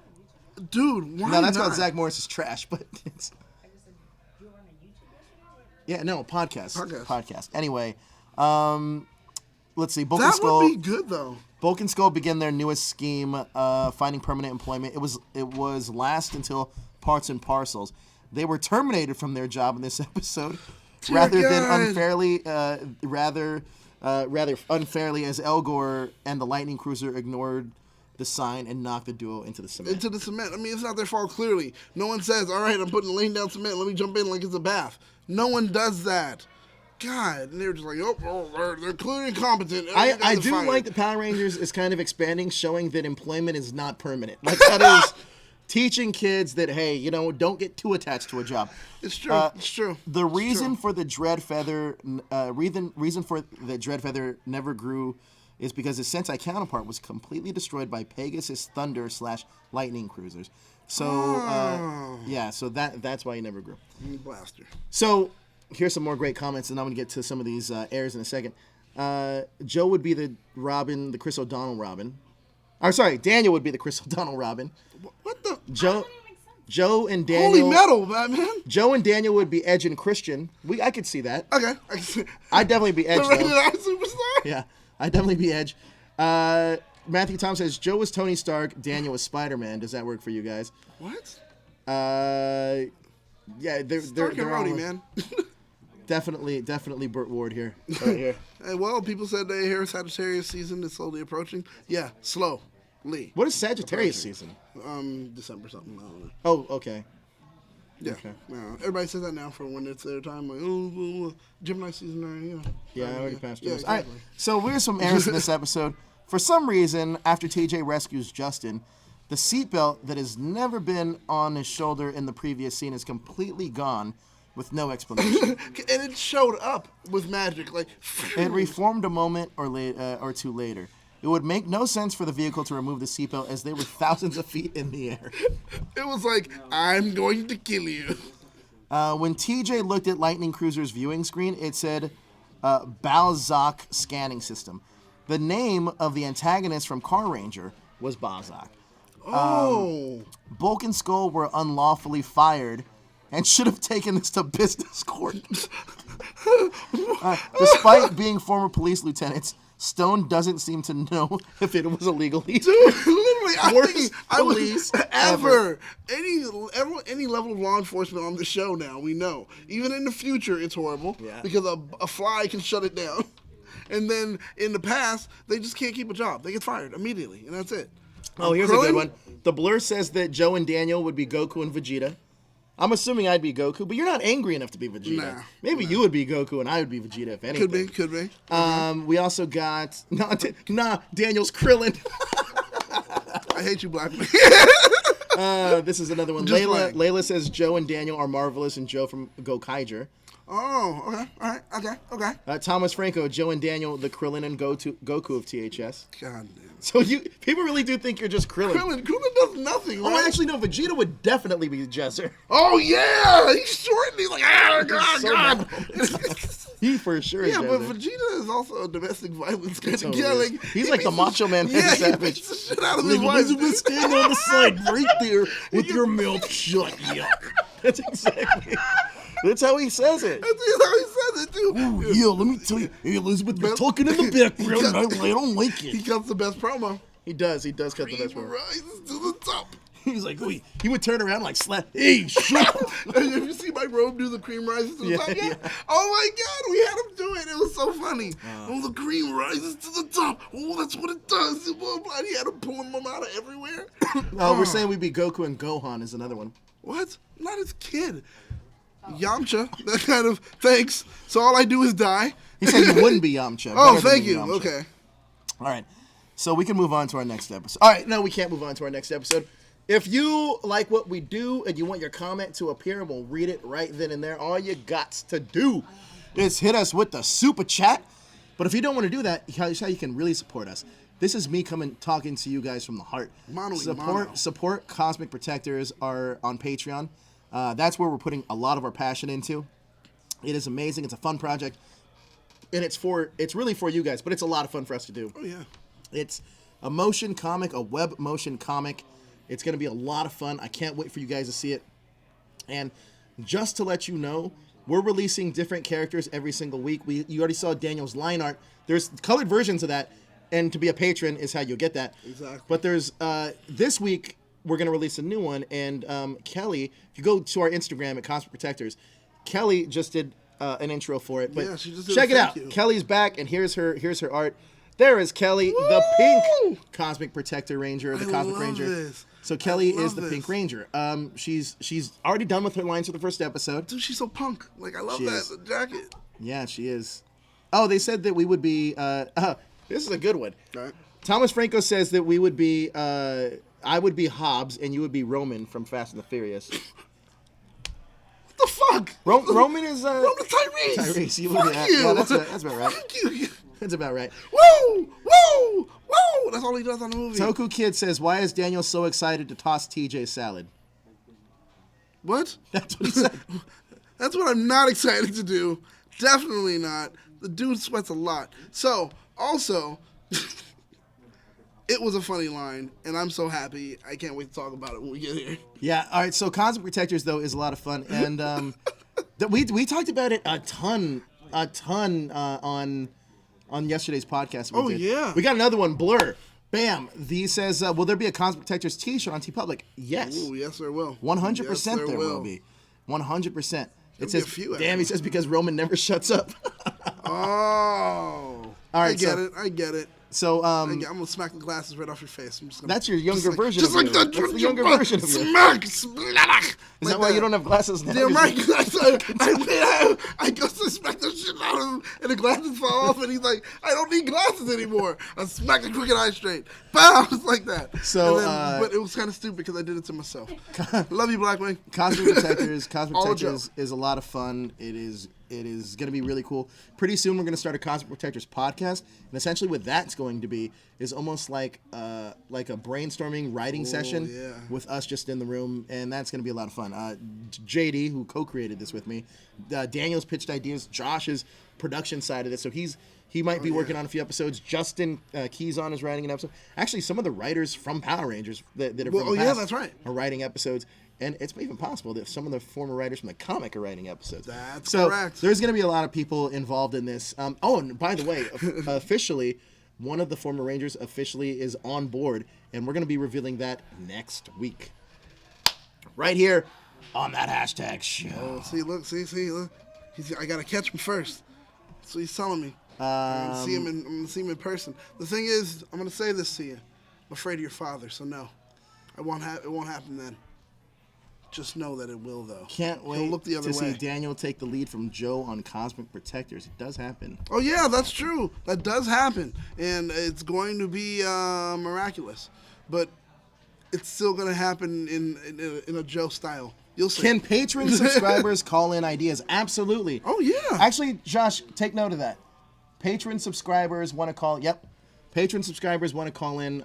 Speaker 2: Dude, why not?
Speaker 1: No, that's about Zach Morris's trash, but it's... Yeah, no, podcast. Anyway, let's see. Bulk and Skull.
Speaker 2: That would be good, though.
Speaker 1: Bulk and Skull begin their newest scheme, finding permanent employment. It was last until Parts and Parcels. They were terminated from their job in this episode, rather unfairly, as Elgor and the Lightning Cruiser ignored the sign and knocked the duo into the cement.
Speaker 2: I mean, it's not their fault, clearly. No one says, all right, I'm laying down cement, let me jump in like it's a bath. No one does that. God, and they were just like, they're clearly incompetent.
Speaker 1: I do like that Power Rangers is kind of expanding, showing that employment is not permanent. Like, that is... teaching kids that, hey, don't get too attached to a job.
Speaker 2: It's true. It's true.
Speaker 1: The reason for the Dread Feather, never grew, is because his Sentai counterpart was completely destroyed by Pegasus Thunder / Lightning Cruisers. So so that's why he never grew.
Speaker 2: Blaster.
Speaker 1: So here's some more great comments, and I'm gonna get to some of these errors in a second. Joe would be the Robin, the Chris O'Donnell Robin. Daniel would be the Chris O'Donnell Robin.
Speaker 2: What the?
Speaker 1: Joe and Daniel.
Speaker 2: Holy metal, Batman.
Speaker 1: Joe and Daniel would be Edge and Christian. I could see that.
Speaker 2: Okay.
Speaker 1: I'd definitely be Edge.
Speaker 2: The rated R superstar?
Speaker 1: Yeah, I'd definitely be Edge. Matthew Tom says Joe was Tony Stark, Daniel was Spider-Man. Does that work for you guys?
Speaker 2: What?
Speaker 1: Yeah, they're
Speaker 2: Rhodey, man.
Speaker 1: Definitely Burt Ward here. Right here.
Speaker 2: Hey, well, people said they hear Sagittarius season is slowly approaching. Yeah, slowly.
Speaker 1: What is Sagittarius season?
Speaker 2: December something. I don't know.
Speaker 1: Oh, okay.
Speaker 2: Yeah. Okay. Everybody says that now for when it's their time. Like, Gemini season already.
Speaker 1: Yeah, I already passed
Speaker 2: it.
Speaker 1: Exactly. All right. So here's some errors in this episode. For some reason, after TJ rescues Justin, the seatbelt that has never been on his shoulder in the previous scene is completely gone with no explanation.
Speaker 2: And it showed up with magic. Like
Speaker 1: it reformed a moment or two later. It would make no sense for the vehicle to remove the seatbelt as they were thousands of feet in the air.
Speaker 2: It was like, I'm going to kill you.
Speaker 1: When TJ looked at Lightning Cruiser's viewing screen, it said Balzac scanning system. The name of the antagonist from Car Ranger was Balzac. Bulk and Skull were unlawfully fired and should have taken this to business court. Despite being former police lieutenants, Stone doesn't seem to know if it was illegal either.
Speaker 2: Dude, literally,
Speaker 1: Worst
Speaker 2: I was
Speaker 1: police
Speaker 2: ever. Any level of law enforcement on the show now, we know. Even in the future, it's horrible because a fly can shut it down. And then in the past, they just can't keep a job. They get fired immediately, and that's it.
Speaker 1: Oh, here's a good one. The Blur says that Joe and Daniel would be Goku and Vegeta. I'm assuming I'd be Goku, but you're not angry enough to be Vegeta.
Speaker 2: Nah,
Speaker 1: Maybe you would be Goku and I would be Vegeta, if anything.
Speaker 2: Could be.
Speaker 1: We also got... Daniel's Krillin.
Speaker 2: I hate you, black man.
Speaker 1: This is another one.
Speaker 2: Just
Speaker 1: Layla says Joe and Daniel are Marvelous and Joe from Gokaiger.
Speaker 2: Oh, okay. All right. Okay.
Speaker 1: Thomas Franco, Joe and Daniel, the Krillin and Goku of THS.
Speaker 2: God damn.
Speaker 1: So people really do think you're just Krillin.
Speaker 2: Krillin does nothing, right?
Speaker 1: Oh, actually, no. Vegeta would definitely be Jesser.
Speaker 2: Oh, yeah. He's short and he's like, God.
Speaker 1: He for sure is
Speaker 2: Yeah, but
Speaker 1: Jesser.
Speaker 2: Vegeta is also a domestic violence kind of guy.
Speaker 1: Totally.
Speaker 2: Like,
Speaker 1: He's like the Macho Man
Speaker 2: Yeah, he
Speaker 1: Savage.
Speaker 2: beats the shit out of his wife.
Speaker 1: Elizabeth, stand on the side right there with your mouth shut. Yuck. That's exactly. That's how he says it.
Speaker 2: That's how he says it, too.
Speaker 1: Oh, yeah, let me tell you. Hey, Elizabeth, you're talking in the background. I don't like it.
Speaker 2: He cuts the best promo.
Speaker 1: He does cut the best one.
Speaker 2: Rises to the top.
Speaker 1: He's like, wait. He would turn around like, slap. Hey, shut up.
Speaker 2: Have you seen my robe do the cream rises to the top yet?
Speaker 1: Yeah.
Speaker 2: Oh my God, we had him do it. It was so funny. The cream rises to the top. Oh, that's what it does. Blah, blah. He had him pulling them out of everywhere.
Speaker 1: We're saying we'd be Goku and Gohan is another one.
Speaker 2: What? Not his kid. Yamcha. That kind of, thanks. So all I do is die.
Speaker 1: He said he wouldn't be Yamcha.
Speaker 2: Oh,
Speaker 1: Better than
Speaker 2: thank
Speaker 1: being
Speaker 2: you.
Speaker 1: Yamcha.
Speaker 2: Okay.
Speaker 1: All right. So we can move on to our next episode. All right. No, we can't move on to our next episode. If you like what we do and you want your comment to appear, we'll read it right then and there. All you got to do is hit us with the super chat. But if you don't want to do that, here's how you can really support us. This is me talking to you guys from the heart. Support Cosmic Protectors are on Patreon. That's where we're putting a lot of our passion into. It is amazing. It's a fun project. And it's really for you guys, but it's a lot of fun for us to do.
Speaker 2: Oh, yeah.
Speaker 1: It's a motion comic, a web motion comic. It's going to be a lot of fun. I can't wait for you guys to see it. And just to let you know, we're releasing different characters every single week. You already saw Daniel's line art. There's colored versions of that, and to be a patron is how you'll get that.
Speaker 2: Exactly.
Speaker 1: But there's this week we're going to release a new one, and Kelly, if you go to our Instagram at Cosmic Protectors, Kelly just did an intro for it. But
Speaker 2: yeah, she just did
Speaker 1: check it out.
Speaker 2: you.
Speaker 1: Kelly's back, and here's her art. There is Kelly, the pink Cosmic Protector Ranger, the Cosmic Ranger.
Speaker 2: This.
Speaker 1: So Kelly is the Pink Ranger. She's already done with her lines for the first episode.
Speaker 2: Dude, she's so punk. Like, I love the jacket.
Speaker 1: Yeah, she is. Oh, they said that we would be. This is a good one.
Speaker 2: All right.
Speaker 1: Thomas Franco says that we would be. I would be Hobbs and you would be Roman from Fast and the Furious.
Speaker 2: What the fuck?
Speaker 1: Roman is.
Speaker 2: Roman Tyrese.
Speaker 1: Tyrese. You
Speaker 2: Fuck
Speaker 1: would be,
Speaker 2: you.
Speaker 1: Yeah, that's about right.
Speaker 2: Fuck you.
Speaker 1: That's about right.
Speaker 2: Woo! That's all he does on the movie.
Speaker 1: Toku Kid says, "Why is Daniel so excited to toss TJ salad?"
Speaker 2: What?
Speaker 1: That's what he said.
Speaker 2: That's what I'm not excited to do. Definitely not. The dude sweats a lot. So, also, it was a funny line, and I'm so happy. I can't wait to talk about it when we get here.
Speaker 1: Yeah. All right. So Cosmic Protectors though is a lot of fun, and we talked about it a ton on yesterday's podcast.
Speaker 2: Oh, yeah.
Speaker 1: We got another one. Blur. Bam. He says, will there be a Cosmic Protectors t-shirt on TeePublic? Yes.
Speaker 2: Ooh, yes, there will.
Speaker 1: 100% there will be. 100%. It says,
Speaker 2: a few,
Speaker 1: damn, he says because Roman never shuts up.
Speaker 2: Oh.
Speaker 1: All right,
Speaker 2: I get it.
Speaker 1: So,
Speaker 2: I'm going to smack the glasses right off your face. I'm just gonna,
Speaker 1: that's your younger version
Speaker 2: just
Speaker 1: of
Speaker 2: like
Speaker 1: you.
Speaker 2: that.
Speaker 1: That's the younger version of you.
Speaker 2: Smack, splash.
Speaker 1: Is that why you don't have glasses now?
Speaker 2: Damn right. I go to smack the shit out of him, and the glasses fall off, and he's like, I don't need glasses anymore. I smack the crooked eye straight. Bow! It's like that.
Speaker 1: So,
Speaker 2: but it was kind of stupid because I did it to myself. Love you, Blackwing.
Speaker 1: Cosmic Protectors is a lot of fun. It is It is going to be really cool. Pretty soon, we're going to start a Cosmic Protectors podcast, and essentially what that's going to be is almost like a brainstorming writing session with us just in the room, and that's going to be a lot of fun. JD, who co-created this with me, Daniel's pitched ideas, Josh's production side of this, so he might be working on a few episodes. Justin Keyson is writing an episode. Actually, some of the writers from Power Rangers that are from the past
Speaker 2: that's right.
Speaker 1: are writing episodes. And it's even possible that some of the former writers from the comic are writing episodes.
Speaker 2: That's
Speaker 1: correct. There's going to be a lot of people involved in this. And by the way, officially, one of the former Rangers officially is on board, and we're going to be revealing that next week. Right here on that hashtag show.
Speaker 2: Oh, see, look. I got to catch him first. That's what he's telling me. I'm going to see him in person. The thing is, I'm going to say this to you. I'm afraid of your father, so no. It won't happen then. Just know that it will, though.
Speaker 1: Can't wait to see Daniel take the lead from Joe on Cosmic Protectors. It does happen.
Speaker 2: Oh, yeah, that's true. That does happen. And it's going to be miraculous. But it's still going to happen in a Joe style. You'll see.
Speaker 1: Can patron subscribers call in ideas? Absolutely.
Speaker 2: Oh, yeah.
Speaker 1: Actually, Josh, take note of that. Patron subscribers want to call... Yep. Patron subscribers want to call in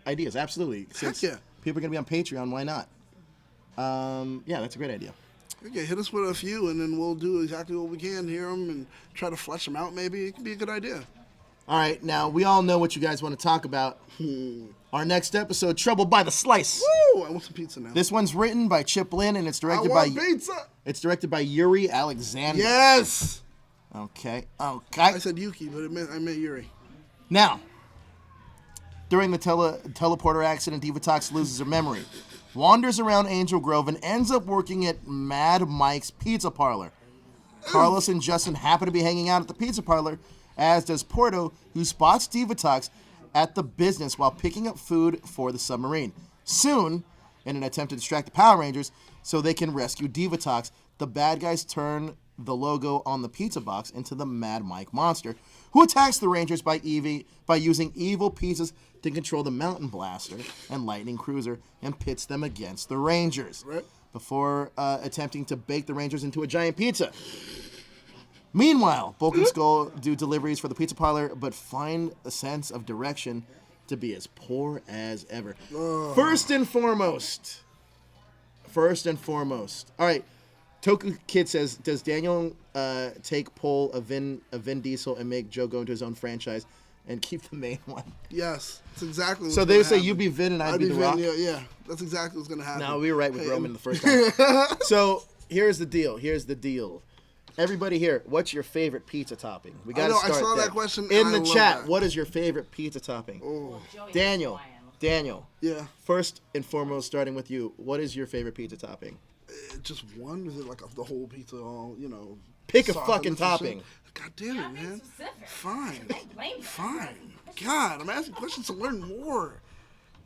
Speaker 1: ideas. Absolutely. Since people are going to be on Patreon, why not? Yeah, that's a great idea.
Speaker 2: Okay, hit us with a few, and then we'll do exactly what we can, hear them, and try to flesh them out, maybe. It could be a good idea.
Speaker 1: All right, now, we all know what you guys want to talk about. Our next episode, Trouble by the Slice.
Speaker 2: Woo! I want some pizza now.
Speaker 1: This one's written by Chip Lynn, and it's directed It's directed by Yuri Alexander.
Speaker 2: Yes!
Speaker 1: Okay.
Speaker 2: I said Yuki, but I meant Yuri.
Speaker 1: Now, during the teleporter accident, Divatox loses her memory, wanders around Angel Grove, and ends up working at Mad Mike's Pizza Parlor. Carlos and Justin happen to be hanging out at the pizza parlor, as does Porto, who spots Divatox at the business while picking up food for the submarine. Soon, in an attempt to distract the Power Rangers so they can rescue Divatox, the bad guys turn the logo on the pizza box into the Mad Mike monster, who attacks the Rangers by using evil pizzas to control the Mountain Blaster and Lightning Cruiser and pits them against the Rangers before attempting to bake the Rangers into a giant pizza. Meanwhile, Bulk and Skull do deliveries for the pizza parlor, but find a sense of direction to be as poor as ever. First and foremost. All right. Toku Kid says, does Daniel take pole of Vin Diesel and make Joe go into his own franchise and keep the main one?
Speaker 2: Yes, that's exactly what's
Speaker 1: So they say you be Vin and I'd be The Rock?
Speaker 2: Yeah, that's exactly what's going to happen.
Speaker 1: No, we were right with Roman the first time. So here's the deal. Everybody here, what's your favorite pizza topping? We got to start
Speaker 2: I saw
Speaker 1: there.
Speaker 2: that question.
Speaker 1: In the chat, what is your favorite pizza topping?
Speaker 2: Oh.
Speaker 1: Daniel.
Speaker 2: Yeah.
Speaker 1: First and foremost, starting with you, what is your favorite pizza topping?
Speaker 2: Just one? Is it like the whole pizza, all,
Speaker 1: Pick a fucking topping.
Speaker 2: God damn it, man. Fine. God, I'm asking questions to learn more.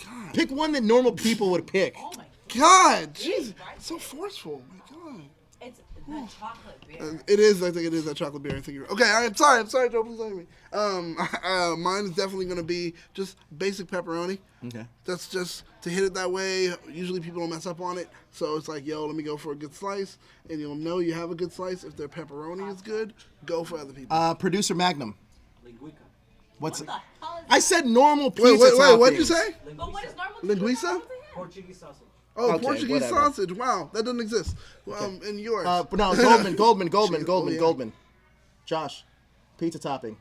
Speaker 2: God.
Speaker 1: Pick one that normal people would pick.
Speaker 4: Oh my
Speaker 2: God, jeez. It's so forceful. My God.
Speaker 4: It's the chocolate beer.
Speaker 2: It is. I think it is that chocolate beer. I think you're okay. I'm sorry, Joe. Please let me. Mine is definitely gonna be just basic pepperoni.
Speaker 1: Okay.
Speaker 2: That's just to hit it that way. Usually people don't mess up on it, so it's like, yo, let me go for a good slice, and you'll know you have a good slice if their pepperoni is good. Go for other people.
Speaker 1: Producer Magnum.
Speaker 5: Linguica.
Speaker 1: What's it?
Speaker 4: What the hell is
Speaker 1: I said normal pizza
Speaker 2: Wait,
Speaker 1: toppings.
Speaker 2: what'd you say?
Speaker 4: But what is normal?
Speaker 2: Linguiça?
Speaker 5: Portuguese sausage.
Speaker 2: Oh,
Speaker 1: Okay,
Speaker 2: Portuguese
Speaker 1: whatever.
Speaker 2: sausage. Wow, that doesn't exist. In yours.
Speaker 1: No, Goldman. Josh, pizza topping.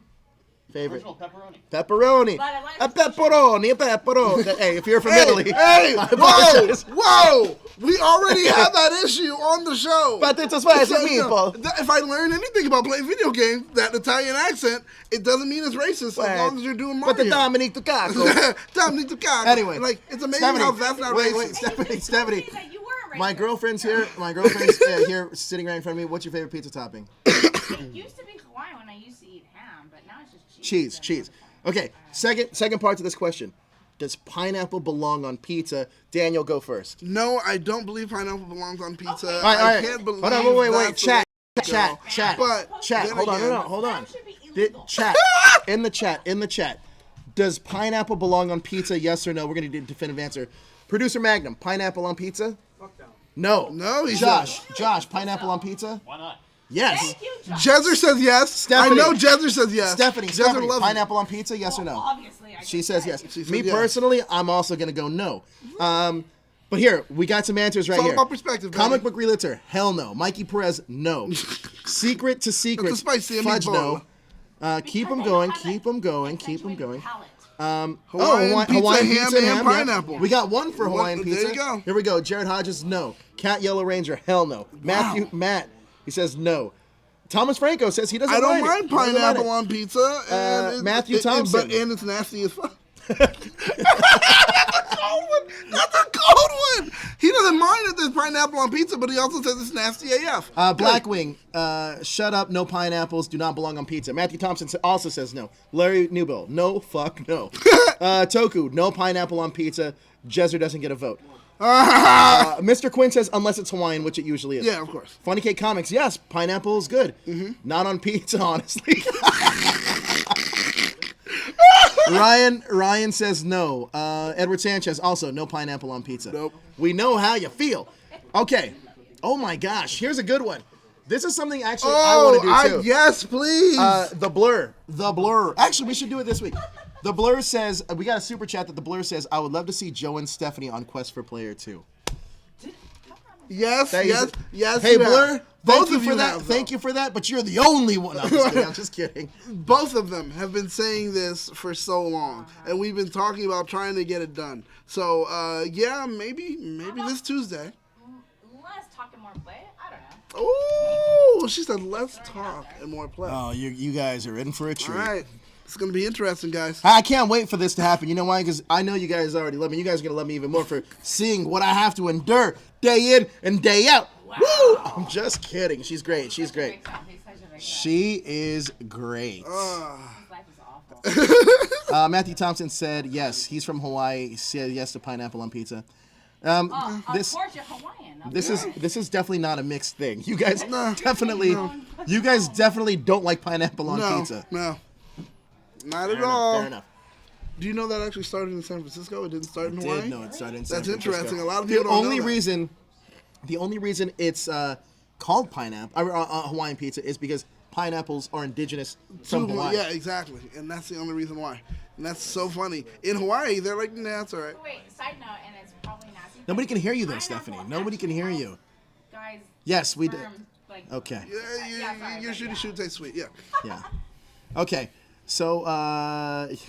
Speaker 1: Favorite.
Speaker 3: Original pepperoni.
Speaker 1: Pepperoni.
Speaker 4: But I like
Speaker 1: A pepperoni. Hey, if you're from Italy.
Speaker 2: Hey,
Speaker 1: I apologize.
Speaker 2: whoa! We already had that issue on the show.
Speaker 1: But it's a spicy
Speaker 2: So,
Speaker 1: meatball.
Speaker 2: If I learn anything about playing video games, that Italian accent, it doesn't mean it's racist as long as you're doing Mario.
Speaker 1: But the Dominique Tucaco.
Speaker 2: Dominic Tucaco.
Speaker 1: Anyway,
Speaker 2: like it's amazing
Speaker 1: Stephanie,
Speaker 2: how that's not
Speaker 1: wait,
Speaker 2: racist.
Speaker 1: Stephanie.
Speaker 4: that you were
Speaker 1: My
Speaker 4: racist.
Speaker 1: girlfriend's here. My girlfriend's here sitting right in front of me. What's your favorite pizza topping?
Speaker 4: It used to be Hawaiian when I used to eat ham, but now it's just cheese.
Speaker 1: Cheese. Okay, second part to this question. Does pineapple belong on pizza? Daniel, go first.
Speaker 2: No, I don't believe pineapple belongs on pizza.
Speaker 4: Okay.
Speaker 1: All right.
Speaker 2: I can't believe.
Speaker 1: Hold on, wait.
Speaker 2: that's the
Speaker 1: Chat.
Speaker 2: But
Speaker 1: Chat.
Speaker 2: then
Speaker 1: Hold on,
Speaker 2: again-
Speaker 1: hold on.
Speaker 4: That should be illegal.
Speaker 1: Chat. In the chat. Does pineapple belong on pizza? Yes or no? We're gonna do a definitive answer. Producer Magnum, pineapple on pizza?
Speaker 5: Fuck down.
Speaker 1: No.
Speaker 2: No, he
Speaker 1: Josh, pineapple on pizza?
Speaker 3: Why not?
Speaker 1: Yes.
Speaker 4: Thank you, Josh.
Speaker 2: Jezzer says yes.
Speaker 1: Stephanie.
Speaker 2: I know Jezzer says yes.
Speaker 1: Stephanie,
Speaker 2: loves
Speaker 1: pineapple on pizza, yes or no?
Speaker 4: Obviously, I
Speaker 1: She
Speaker 4: just
Speaker 1: says
Speaker 4: said.
Speaker 1: yes.
Speaker 2: She said
Speaker 1: Me
Speaker 2: yes.
Speaker 1: personally, I'm also going to go no. But here, we got some answers right
Speaker 2: It's all
Speaker 1: here.
Speaker 2: about perspective,
Speaker 1: Comic
Speaker 2: baby.
Speaker 1: book realtor, hell no. Mikey Perez, no. Secret to secret,
Speaker 2: That's a spicy
Speaker 1: fudge
Speaker 2: meatball.
Speaker 1: no. Keep them going, keep them going, keep them going.
Speaker 2: Hawaiian
Speaker 1: Pizza
Speaker 2: ham,
Speaker 1: and
Speaker 2: pineapple.
Speaker 1: Yep. We got one for Hawaiian
Speaker 2: There
Speaker 1: pizza.
Speaker 2: you go.
Speaker 1: Here we go. Jared Hodges, no. Cat Yellow Ranger, hell no. Matt, he says no. Thomas Franco says he doesn't
Speaker 2: I don't
Speaker 1: mind
Speaker 2: mind
Speaker 1: it. He doesn't mind
Speaker 2: pineapple
Speaker 1: it.
Speaker 2: on pizza. And
Speaker 1: Matthew Thompson.
Speaker 2: and it's nasty as fuck. That's a cold one. That's a cold one. He doesn't mind if there's pineapple on pizza, but he also says it's nasty AF.
Speaker 1: Blackwing, shut up, no pineapples, do not belong on pizza. Matthew Thompson also says no. Larry Newbill, no, fuck, no. Toku, no pineapple on pizza. Jezzer doesn't get a vote. Mr. Quinn says unless it's Hawaiian, which it usually is.
Speaker 2: Yeah, of course.
Speaker 1: Funny Cake Comics, yes, pineapple is good. Not on pizza, honestly. Ryan says no. Edward Sanchez also no pineapple on pizza.
Speaker 2: Nope.
Speaker 1: We know how you feel. Okay. Oh my gosh, here's a good one. This is something actually I want to do too.
Speaker 2: Yes, please.
Speaker 1: The Blur. Actually, we should do it this week. The Blur says we got a super chat that the Blur says I would love to see Joe and Stephanie on Quest for Player 2.
Speaker 2: Yes.
Speaker 1: Hey,
Speaker 2: you
Speaker 1: Blur.
Speaker 2: have. Both
Speaker 1: Thank you
Speaker 2: of
Speaker 1: for
Speaker 2: you
Speaker 1: that.
Speaker 2: have,
Speaker 1: Thank
Speaker 2: though.
Speaker 1: you for that. But you're the only one. No, I'm just kidding. I'm just kidding.
Speaker 2: Both of them have been saying this for so long, and we've been talking about trying to get it done. So, yeah, maybe this Tuesday.
Speaker 4: Less talk and more play. I don't know.
Speaker 2: Oh, she said let's talk and more play.
Speaker 1: Oh, you guys are in for a treat.
Speaker 2: All right. It's going to be interesting, guys.
Speaker 1: I can't wait for this to happen. You know why? Because I know you guys already love me. You guys are going to love me even more for seeing what I have to endure day in and day out.
Speaker 4: Wow.
Speaker 1: Woo! I'm just kidding. She's great. She's great.
Speaker 4: He's such a big guy.
Speaker 1: She is great.
Speaker 4: His life is awful.
Speaker 1: Matthew Thompson said yes. He's from Hawaii. He said yes to pineapple on pizza. This
Speaker 4: Unfortunate Hawaiian.
Speaker 1: this is definitely not a mixed thing. You guys definitely don't like pineapple on pizza.
Speaker 2: No. Not
Speaker 1: Fair
Speaker 2: at
Speaker 1: enough,
Speaker 2: all.
Speaker 1: fair enough.
Speaker 2: Do you know that actually started in San Francisco? It didn't start in Hawaii?
Speaker 1: Did know it started in San
Speaker 2: That's
Speaker 1: Francisco.
Speaker 2: interesting. A lot of people don't know that.
Speaker 1: The only reason it's called pineapple Hawaiian pizza is because pineapples are indigenous from Hawaii.
Speaker 2: Yeah, exactly. And that's the only reason why. And that's so funny. In Hawaii, they're like, nah, it's all right.
Speaker 4: Wait, side note, and it's probably nasty.
Speaker 1: Nobody can hear you though,
Speaker 4: Pineapple
Speaker 1: Stephanie. Nobody can hear you.
Speaker 4: Guys.
Speaker 1: Yes, we did.
Speaker 4: sperm, like,
Speaker 1: Okay.
Speaker 2: Yeah, your shooty shoot tastes sweet. Yeah.
Speaker 1: Yeah. Okay. So,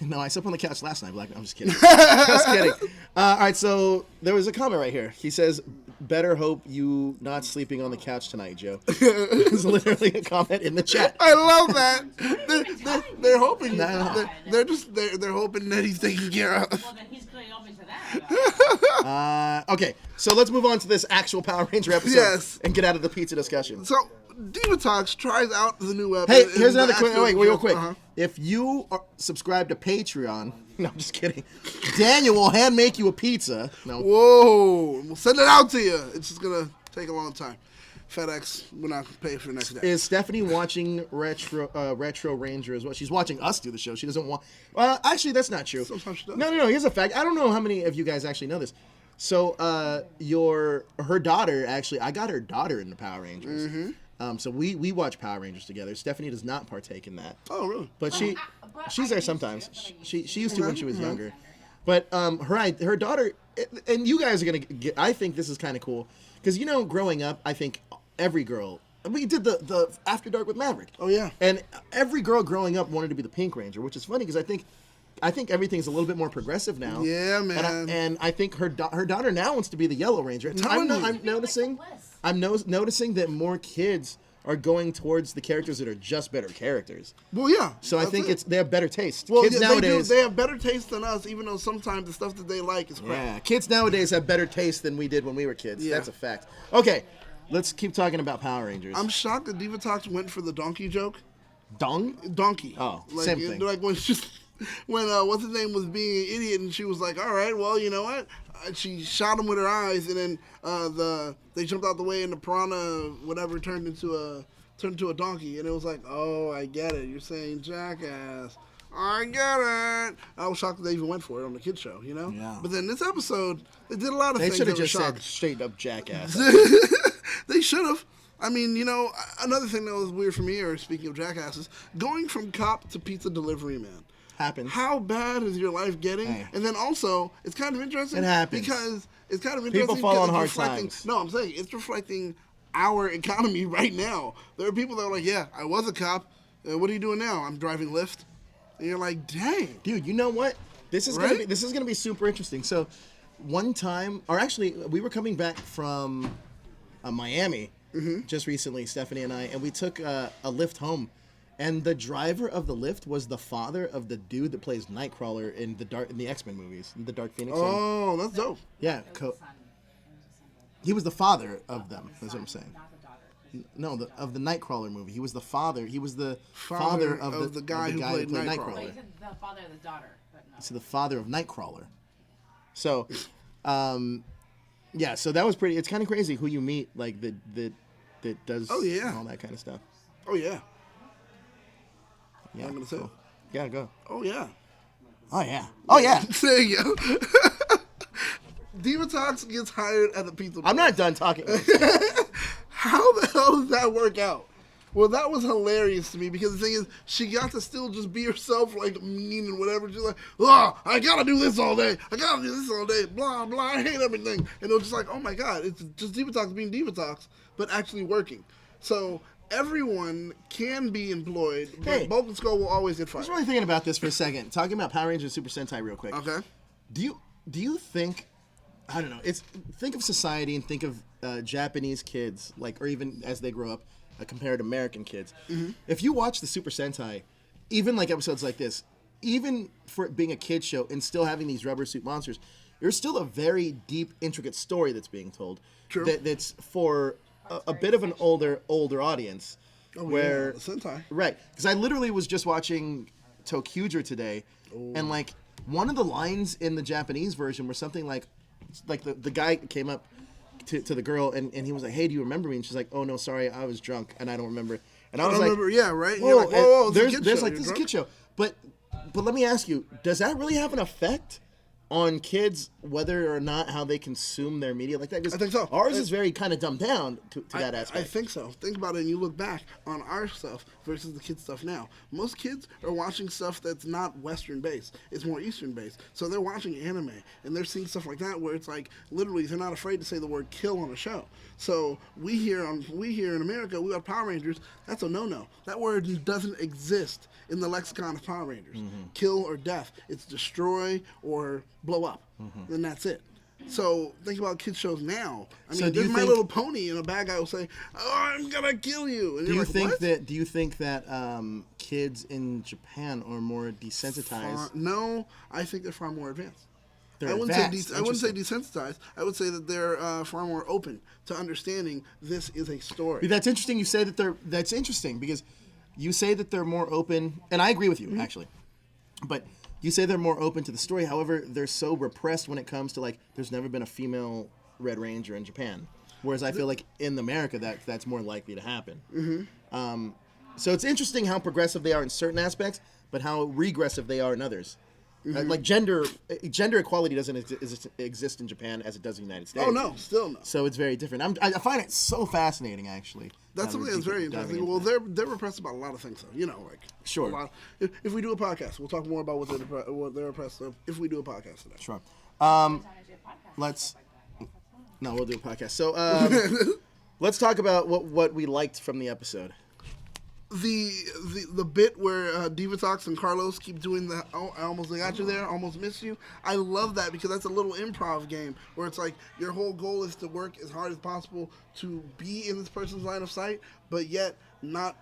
Speaker 1: no, I slept on the couch last night. Black. I'm just kidding. Just kidding. All right, so there was a comment right here. He says, better hope you not sleeping on the couch tonight, Joe. It's literally a comment in the chat.
Speaker 2: I love that. They're hoping. They're hoping that he's taken care of.
Speaker 4: Well, then he's clearly open to that.
Speaker 1: Okay, so let's move on to this actual Power Ranger episode
Speaker 2: Yes.
Speaker 1: and get out of the pizza discussion.
Speaker 2: So, Divatox tries out the new episode.
Speaker 1: Hey, here's another quick. Wait, real quick.
Speaker 2: Uh-huh.
Speaker 1: If you are subscribed to Patreon, no, I'm just kidding. Daniel will hand make you a pizza. No,
Speaker 2: Whoa. We'll send it out to you. It's just going to take a long time. FedEx will not pay for the next day.
Speaker 1: is Stephanie watching Retro Ranger as well? She's watching us do the show. She doesn't want. Actually, that's not true.
Speaker 2: Sometimes she does.
Speaker 1: No. Here's a fact. I don't know how many of you guys actually know this. So, her daughter actually, I got her daughter into Power Rangers.
Speaker 2: Mm-hmm.
Speaker 1: So we watch Power Rangers together. Stephanie does not partake in that.
Speaker 2: Oh, really?
Speaker 1: But she's
Speaker 4: I
Speaker 1: there
Speaker 4: used
Speaker 1: sometimes.
Speaker 4: to, but I
Speaker 1: She used to when she was younger. But her daughter, and you guys are gonna get. I think this is kind of cool because growing up, I think every girl. We did the After Dark with Maverick.
Speaker 2: Oh, yeah.
Speaker 1: And every girl growing up wanted to be the Pink Ranger, which is funny because I think everything's a little bit more progressive now.
Speaker 2: Yeah, man.
Speaker 1: And I think her daughter now wants to be the Yellow Ranger. I'm noticing that more kids are going towards the characters that are just better characters.
Speaker 2: Well, yeah.
Speaker 1: So I think they have better taste.
Speaker 2: Well,
Speaker 1: Kids
Speaker 2: yeah,
Speaker 1: nowadays,
Speaker 2: they have better taste than us, even though sometimes the stuff that they like is crap.
Speaker 1: yeah, kids nowadays have better taste than we did when we were kids.
Speaker 2: Yeah.
Speaker 1: That's a fact. Okay, let's keep talking about Power Rangers.
Speaker 2: I'm shocked that Divatox went for the donkey joke.
Speaker 1: Donkey? Oh, same thing.
Speaker 2: Like when what's his name was being an idiot, and she was like, "All right, well, you know what?" She shot him with her eyes, and then they jumped out the way, and the piranha whatever turned into a donkey, and it was like, "Oh, I get it. You're saying jackass." I get it. I was shocked that they even went for it on the kids show,
Speaker 1: Yeah.
Speaker 2: But then this episode, they did a lot of
Speaker 1: They
Speaker 2: things.
Speaker 1: should have
Speaker 2: that were
Speaker 1: just said
Speaker 2: shocking.
Speaker 1: straight up jackass.
Speaker 2: They should have. I mean, another thing that was weird for me, or speaking of jackasses, going from cop to pizza delivery man.
Speaker 1: Happens.
Speaker 2: How bad is your life getting?
Speaker 1: Hey.
Speaker 2: And then also, it's kind of interesting.
Speaker 1: It happens.
Speaker 2: Because it's kind of interesting.
Speaker 1: People fall on hard
Speaker 2: reflecting,
Speaker 1: times.
Speaker 2: No, I'm saying it's reflecting our economy right now. There are people that are like, yeah, I was a cop. What are you doing now? I'm driving Lyft. And you're like, dang.
Speaker 1: Dude, you know what? This is gonna be super interesting. So, one time, or actually, we were coming back from Miami just recently, Stephanie and I, and we took a Lyft home, and the driver of the Lyft was the father of the dude that plays Nightcrawler in the X-Men movies, in the Dark Phoenix.
Speaker 2: Oh, that's dope.
Speaker 1: Yeah, he was the father of them. That's what I'm saying. No, of the Nightcrawler movie. He was the father. He was the father of the guy who played Nightcrawler.
Speaker 4: Well, he's the father of the daughter, but no.
Speaker 1: So the father of Nightcrawler. So, yeah. So that was pretty. It's kind of crazy who you meet, like that does.
Speaker 2: Oh, yeah.
Speaker 1: All that kind of stuff.
Speaker 2: Oh, yeah.
Speaker 1: Yeah.
Speaker 2: I'm going to say.
Speaker 1: Cool. Yeah, go.
Speaker 2: Oh, yeah.
Speaker 1: Oh yeah. Oh yeah.
Speaker 2: There you go. Divatox gets hired at the pizza place.
Speaker 1: I'm not done talking.
Speaker 2: How the hell does that work out? Well, that was hilarious to me because the thing is, she got to still just be herself, like mean and whatever. She's like, I gotta do this all day. I gotta do this all day. Blah, blah. I hate everything. And it was just like, oh my God, it's just Divatox being Divatox, but actually working. So everyone can be employed, but Bulk and Skull will always get
Speaker 1: I
Speaker 2: fired.
Speaker 1: was really thinking about this for a second. Talking about Power Rangers and Super Sentai real quick.
Speaker 2: Okay.
Speaker 1: Do you think, I don't know, think of society and think of Japanese kids, like, or even as they grow up, compared to American kids. Mm-hmm. If you watch the Super Sentai, even like episodes like this, even for it being a kid's show and still having these rubber suit monsters, there's still a very deep, intricate story that's being told.
Speaker 2: True.
Speaker 1: That's for a bit of an older audience.
Speaker 2: Oh,
Speaker 1: where
Speaker 2: yeah, Sentai.
Speaker 1: Right, because I literally was just watching Tokyuger today, and like one of the lines in the Japanese version was something like the guy came up to the girl and he was like, "Hey, do you remember me?" And she's like, "Oh no, sorry, I was drunk and I don't remember." And I was like,
Speaker 2: yeah, right.
Speaker 1: Whoa,
Speaker 2: You're like, whoa,
Speaker 1: there's
Speaker 2: this
Speaker 1: like this is a kid show, but let me ask you, does that really have an effect on kids, whether or not how they consume their media like that?
Speaker 2: I think so.
Speaker 1: Ours is very kind of dumbed down to that aspect.
Speaker 2: I think so. Think about it and you look back on our stuff versus the kids' stuff now. Most kids are watching stuff that's not Western based. It's more Eastern based. So they're watching anime and they're seeing stuff like that where it's like literally they're not afraid to say the word kill on a show. So we here in America, we got Power Rangers. That's a no-no. That word doesn't exist in the lexicon of Power Rangers. Mm-hmm. Kill or death. It's destroy or blow up. Mm-hmm. And that's it. So think about kids shows now. I mean, there's My Little Pony, and a bad guy will say, "Oh, I'm gonna kill you." And
Speaker 1: do you think
Speaker 2: what?
Speaker 1: that? Do you think that kids in Japan are more desensitized?
Speaker 2: No, I think they're far more advanced.
Speaker 1: I
Speaker 2: wouldn't say desensitized. I would say that they're far more open to understanding this is a story.
Speaker 1: That's interesting. You say that they're. That's interesting because you say that they're more open, and I agree with you actually. But you say they're more open to the story. However, they're so repressed when it comes to like. There's never been a female Red Ranger in Japan, whereas I feel like in America that's more likely to happen. Mm-hmm. So it's interesting how progressive they are in certain aspects, but how regressive they are in others. Mm-hmm. Like gender equality doesn't exist in Japan as it does in the United States.
Speaker 2: Oh no, still no.
Speaker 1: So it's very different. I find it so fascinating, actually.
Speaker 2: That's something that's very interesting. Well, they're repressed about a lot of things, though. Like
Speaker 1: sure.
Speaker 2: A lot. If we do a podcast, we'll talk more about what they're repressed of. If we do a podcast today,
Speaker 1: sure. Let's. No, we'll do a podcast. So let's talk about what we liked from the episode.
Speaker 2: The bit where Divatox and Carlos keep doing the I almost got you there, almost missed you. I love that because that's a little improv game where it's like your whole goal is to work as hard as possible to be in this person's line of sight, but yet not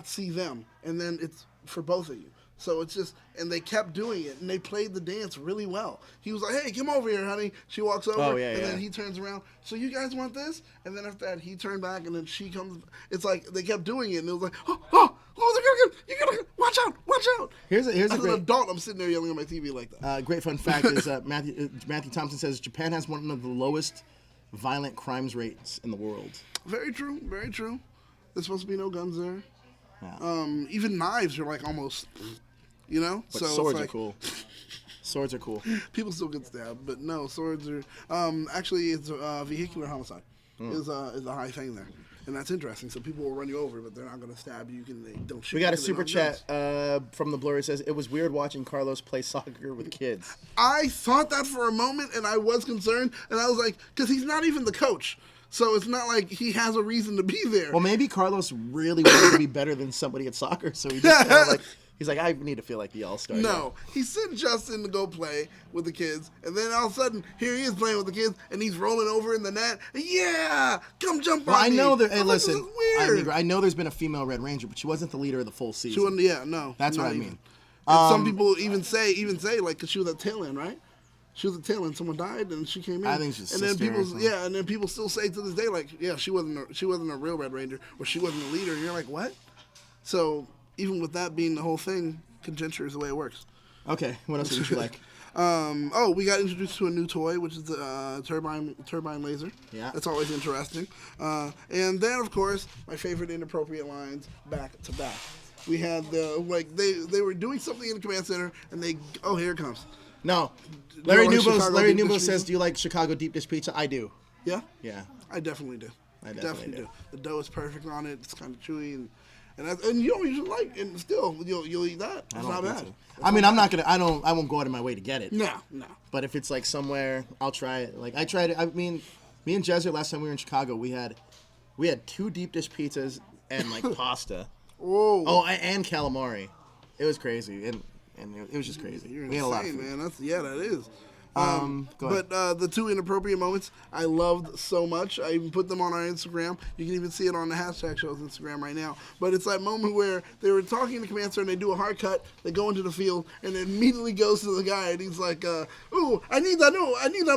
Speaker 2: see them, and then it's for both of you. So it's just, and they kept doing it, and they played the dance really well. He was like, "Hey, come over here, honey." She walks over, then he turns around. "So you guys want this?" And then after that, he turned back, and then she comes. It's like they kept doing it, and it was like, "Oh, you gotta watch out!"
Speaker 1: Here's a
Speaker 2: As
Speaker 1: great
Speaker 2: an adult, I'm sitting there yelling at my TV like that.
Speaker 1: Great fun fact is Matthew Thompson says Japan has one of the lowest violent crimes rates in the world.
Speaker 2: Very true, very true. There's supposed to be no guns there.
Speaker 1: Yeah.
Speaker 2: Even knives are like almost.
Speaker 1: But
Speaker 2: so
Speaker 1: swords are cool. Swords are cool.
Speaker 2: People still get stabbed, but no, swords are. Actually, it's vehicular homicide is a high thing there. And that's interesting. So people will run you over, but they're not going to stab you. They don't shoot.
Speaker 1: We got
Speaker 2: you
Speaker 1: a
Speaker 2: 'cause they
Speaker 1: super
Speaker 2: don't have
Speaker 1: chat
Speaker 2: guns.
Speaker 1: from the Blur. It says, it was weird watching Carlos play soccer with kids.
Speaker 2: I thought that for a moment, and I was concerned, and I was like, because he's not even the coach. So it's not like he has a reason to be there.
Speaker 1: Well, maybe Carlos really wanted to be better than somebody at soccer, so he just kinda like, he's like, I need to feel like the all-star.
Speaker 2: No, he sent Justin to go play with the kids, and then all of a sudden, here he is playing with the kids, and he's rolling over in the net. Yeah, come jump on me.
Speaker 1: I know there. Hey,
Speaker 2: I'm like, this
Speaker 1: listen,
Speaker 2: is weird.
Speaker 1: I know there's been a female Red Ranger, but she wasn't the leader of the full season.
Speaker 2: She wasn't. Yeah, no.
Speaker 1: That's
Speaker 2: not
Speaker 1: what I
Speaker 2: even.
Speaker 1: mean.
Speaker 2: And some people even say like, cause she was at tail end, right? She was at tail end. Someone died, and she came in.
Speaker 1: I think she's
Speaker 2: and then
Speaker 1: sister or
Speaker 2: people,
Speaker 1: something.
Speaker 2: yeah, and then people still say to this day, like, yeah, she wasn't a real Red Ranger, or she wasn't a leader. And you're like, what? So even with that being the whole thing, conjecture is the way it works.
Speaker 1: Okay, what else would you like?
Speaker 2: We got introduced to a new toy, which is the turbine laser.
Speaker 1: Yeah.
Speaker 2: That's always interesting. And then, of course, my favorite inappropriate lines back to back. We had they were doing something in the command center, and here it comes.
Speaker 1: No.
Speaker 2: You
Speaker 1: Larry
Speaker 2: like
Speaker 1: Newbo
Speaker 2: Chicago deep dish
Speaker 1: says,
Speaker 2: pizza?
Speaker 1: do you like Chicago deep dish pizza? I do.
Speaker 2: Yeah?
Speaker 1: Yeah.
Speaker 2: I definitely do.
Speaker 1: I definitely do.
Speaker 2: The dough is perfect on it. It's kind of chewy, and you don't usually like, and still you'll eat that. It's not bad.
Speaker 1: I mean, I'm not gonna. I won't go out of my way to get it.
Speaker 2: No.
Speaker 1: But if it's like somewhere, I'll try it. Like I tried it. I mean, me and Jezzer last time we were in Chicago, we had 2 deep dish pizzas and like pasta.
Speaker 2: Whoa.
Speaker 1: Oh, and calamari. It was crazy, and it was just crazy.
Speaker 2: You're
Speaker 1: We had a lot of
Speaker 2: insane,
Speaker 1: food.
Speaker 2: man. That is.
Speaker 1: Go ahead.
Speaker 2: But the 2 inappropriate moments I loved so much. I even put them on our Instagram. You can even see it on the hashtag show's Instagram right now. But it's that moment where they were talking to Commander and they do a hard cut. They go into the field and it immediately goes to the guy and he's like, "Ooh, I need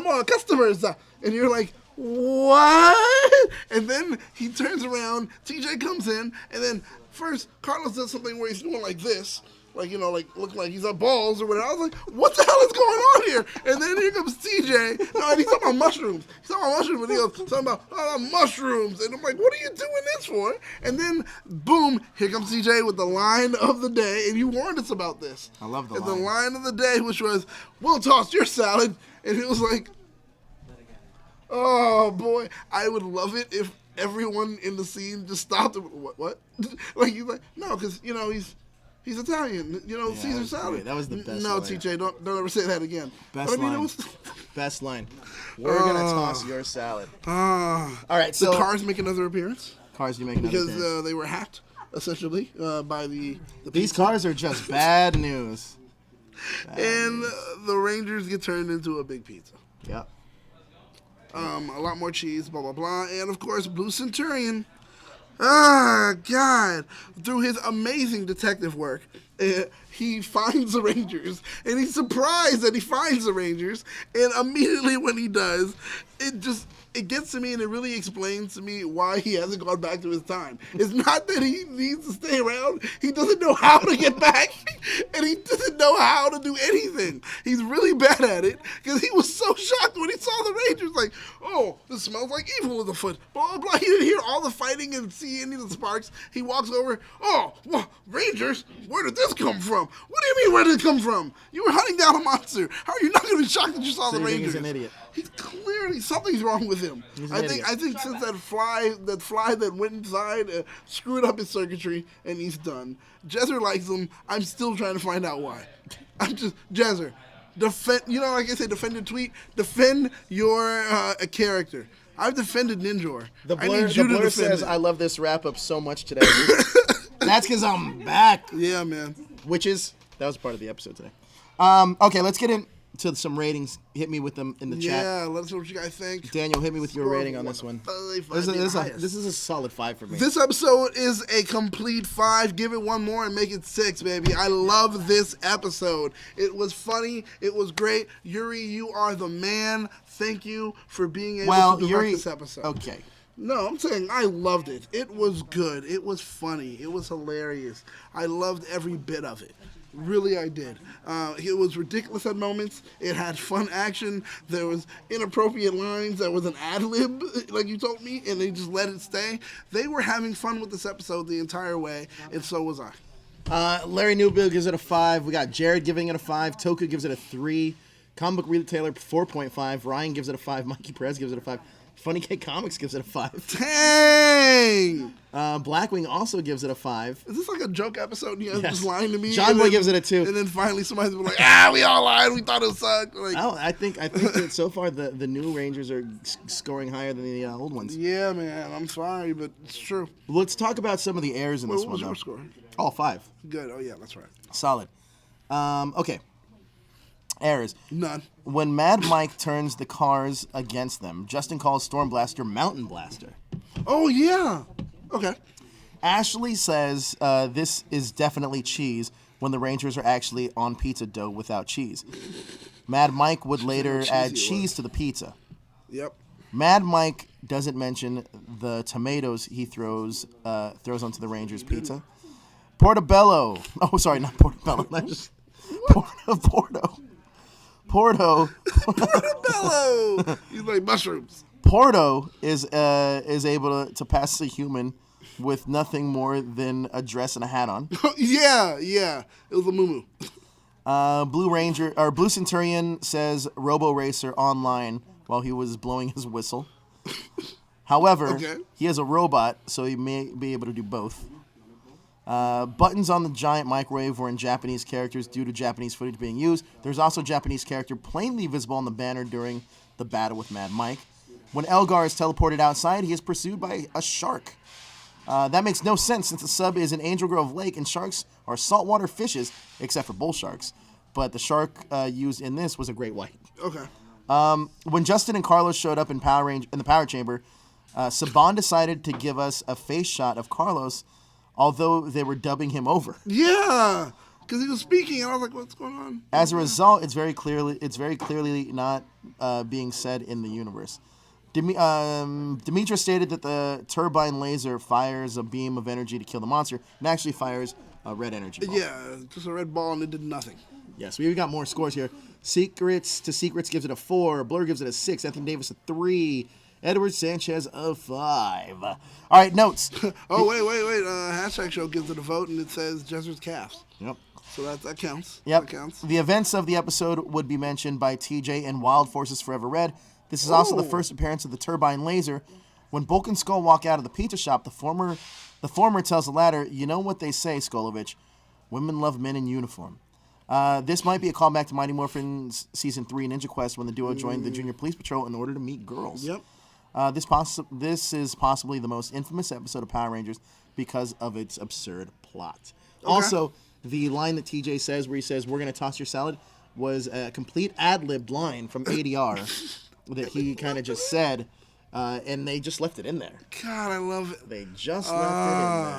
Speaker 2: more customers." And you're like, "What?" And then he turns around. TJ comes in and then first Carlos does something where he's doing like this. Like, look like he's on balls or whatever. I was like, what the hell is going on here? And then here comes TJ. No, and he's talking about mushrooms. And he goes, talking about mushrooms. And I'm like, what are you doing this for? And then, boom, here comes TJ with the line of the day. And you warned us about this.
Speaker 1: I love the
Speaker 2: and
Speaker 1: line.
Speaker 2: the line of the day, which was, we'll toss your salad. And it was like, oh, boy. I would love it if everyone in the scene just stopped. What? Like, he's like, no, because, he's Italian, Caesar salad.
Speaker 1: Great. That was the best
Speaker 2: No,
Speaker 1: line.
Speaker 2: TJ, don't ever say that again.
Speaker 1: Best line. Best line. We're gonna toss your salad. All right, so
Speaker 2: the cars make another appearance
Speaker 1: cars do make another
Speaker 2: because
Speaker 1: appearance.
Speaker 2: they were hacked essentially by the
Speaker 1: These cars are just bad news.
Speaker 2: and the Rangers get turned into a big pizza.
Speaker 1: Yep.
Speaker 2: A lot more cheese, blah blah blah, and of course Blue Senturion. God! Through his amazing detective work, he finds the Rangers, and he's surprised that he finds the Rangers, and immediately when he does, it gets to me and it really explains to me why he hasn't gone back to his time. It's not that he needs to stay around. He doesn't know how to get back, and he doesn't know how to do anything. He's really bad at it because he was so shocked when he saw the Rangers. Like, oh, this smells like evil in the foot. Blah, blah, blah. He didn't hear all the fighting and see any of the sparks. He walks over. Oh, well, Rangers? Where did this come from? What do you mean, where did it come from? You were hunting down a monster. How are you not going to be shocked that you saw
Speaker 1: So
Speaker 2: the
Speaker 1: you think
Speaker 2: Rangers?
Speaker 1: he's an idiot?
Speaker 2: He's clearly something's wrong with him.
Speaker 1: He's an
Speaker 2: I
Speaker 1: idiot.
Speaker 2: think since that fly that went inside screwed up his circuitry and he's done. Jezzer likes him. I'm still trying to find out why. I'm just Jezzer. Defend. Like I say, defend your tweet. Defend your character. I've defended Ninjor.
Speaker 1: The
Speaker 2: I
Speaker 1: Blur,
Speaker 2: need you
Speaker 1: the
Speaker 2: to
Speaker 1: Blur
Speaker 2: defend
Speaker 1: says,
Speaker 2: it.
Speaker 1: I love this wrap up so much today. That's because I'm back.
Speaker 2: Yeah, man.
Speaker 1: That was part of the episode today. Okay, let's get into some ratings. Hit me with them in the chat.
Speaker 2: Yeah, let us know what you guys think.
Speaker 1: Daniel, hit me with your rating on this one. This is a solid 5 for me.
Speaker 2: This episode is a complete 5. Give it one more and make it 6, baby. I love this episode. It was funny. It was great. Yuri, you are the man. Thank you for being able to direct this episode.
Speaker 1: Okay.
Speaker 2: No, I'm saying I loved it. It was good. It was funny. It was hilarious. I loved every bit of it. Really, I did. It was ridiculous at moments. It had fun action. There was inappropriate lines. There was an ad-lib, like you told me, and they just let it stay. They were having fun with this episode the entire way, and so was I.
Speaker 1: Larry Newbill gives it a 5. We got Jared giving it a 5. Toku gives it a 3. Comic Book Retailer 4.5. Ryan gives it a 5. Mikey Perez gives it a 5. Funny Cake Comics gives it a 5.
Speaker 2: Dang!
Speaker 1: Blackwing also gives it a 5.
Speaker 2: Is this like a joke episode and you guys
Speaker 1: Yes.
Speaker 2: just lying to me?
Speaker 1: John
Speaker 2: And
Speaker 1: Boy
Speaker 2: then-
Speaker 1: gives it a 2.
Speaker 2: And then finally somebody's like, we all lied. We thought it sucked. Like,
Speaker 1: Oh, I think that so far the new Rangers are scoring higher than the old ones.
Speaker 2: yeah, man. I'm sorry, but it's true.
Speaker 1: Let's talk about some of the errors in this
Speaker 2: What
Speaker 1: one,
Speaker 2: was
Speaker 1: though.
Speaker 2: your score?
Speaker 1: All 5.
Speaker 2: Good. Oh, yeah, that's right.
Speaker 1: Solid. Okay. Errors.
Speaker 2: None.
Speaker 1: When Mad Mike turns the cars against them, Justin calls Stormblaster Mountain Blaster.
Speaker 2: Oh, yeah. Okay.
Speaker 1: Ashley says this is definitely cheese when the Rangers are actually on pizza dough without cheese. Mad Mike would later add
Speaker 2: cheesy it
Speaker 1: cheese
Speaker 2: was.
Speaker 1: to the pizza.
Speaker 2: Yep.
Speaker 1: Mad Mike doesn't mention the tomatoes he throws onto the Rangers pizza. Portobello. Oh, sorry, not Portobello. Not just Porto.
Speaker 2: Portobello. He's like mushrooms.
Speaker 1: Porto is able to pass as a human with nothing more than a dress and a hat on.
Speaker 2: yeah. It was a moo-moo.
Speaker 1: Blue Senturion says Robo Racer online while he was blowing his whistle. However,
Speaker 2: Okay.
Speaker 1: he is a robot, so he may be able to do both. Buttons on the giant microwave were in Japanese characters due to Japanese footage being used. There's also a Japanese character plainly visible on the banner during the battle with Mad Mike. When Elgar is teleported outside, he is pursued by a shark. That makes no sense since the sub is in Angel Grove Lake and sharks are saltwater fishes, except for bull sharks. But the shark used in this was a great white.
Speaker 2: Okay.
Speaker 1: When Justin and Carlos showed up in the power chamber, Saban decided to give us a face shot of Carlos, although they were dubbing him over.
Speaker 2: Yeah. Because he was speaking, and I was like, what's going on?
Speaker 1: As a result, it's very clearly not being said in the universe. Demetra stated that the turbine laser fires a beam of energy to kill the monster, and actually fires a red energy ball.
Speaker 2: Yeah, just a red ball, and it did nothing.
Speaker 1: Yes, we got more scores here. Secrets gives it a 4. Blur gives it a 6. Anthony Davis a 3. Edward Sanchez a 5. All right, notes.
Speaker 2: Oh, wait. Hashtag show gives it a vote, and it says Jester's calves.
Speaker 1: Yep.
Speaker 2: So that counts.
Speaker 1: Yep.
Speaker 2: That counts.
Speaker 1: The events of the episode would be mentioned by TJ in Wild Forces Forever Red. This is also the first appearance of the turbine laser. When Bulk and Skull walk out of the pizza shop, the former tells the latter, "You know what they say, Skolovich. Women love men in uniform." This might be a callback to Mighty Morphin Season 3 Ninja Quest when the duo joined the Junior Police Patrol in order to meet girls.
Speaker 2: Yep.
Speaker 1: This is possibly the most infamous episode of Power Rangers because of its absurd plot. Okay. Also, the line that TJ says where he says, "We're going to toss your salad," was a complete ad-libbed line from ADR that he kind of just said, and they just left it in there.
Speaker 2: God, I love it.
Speaker 1: They just left it in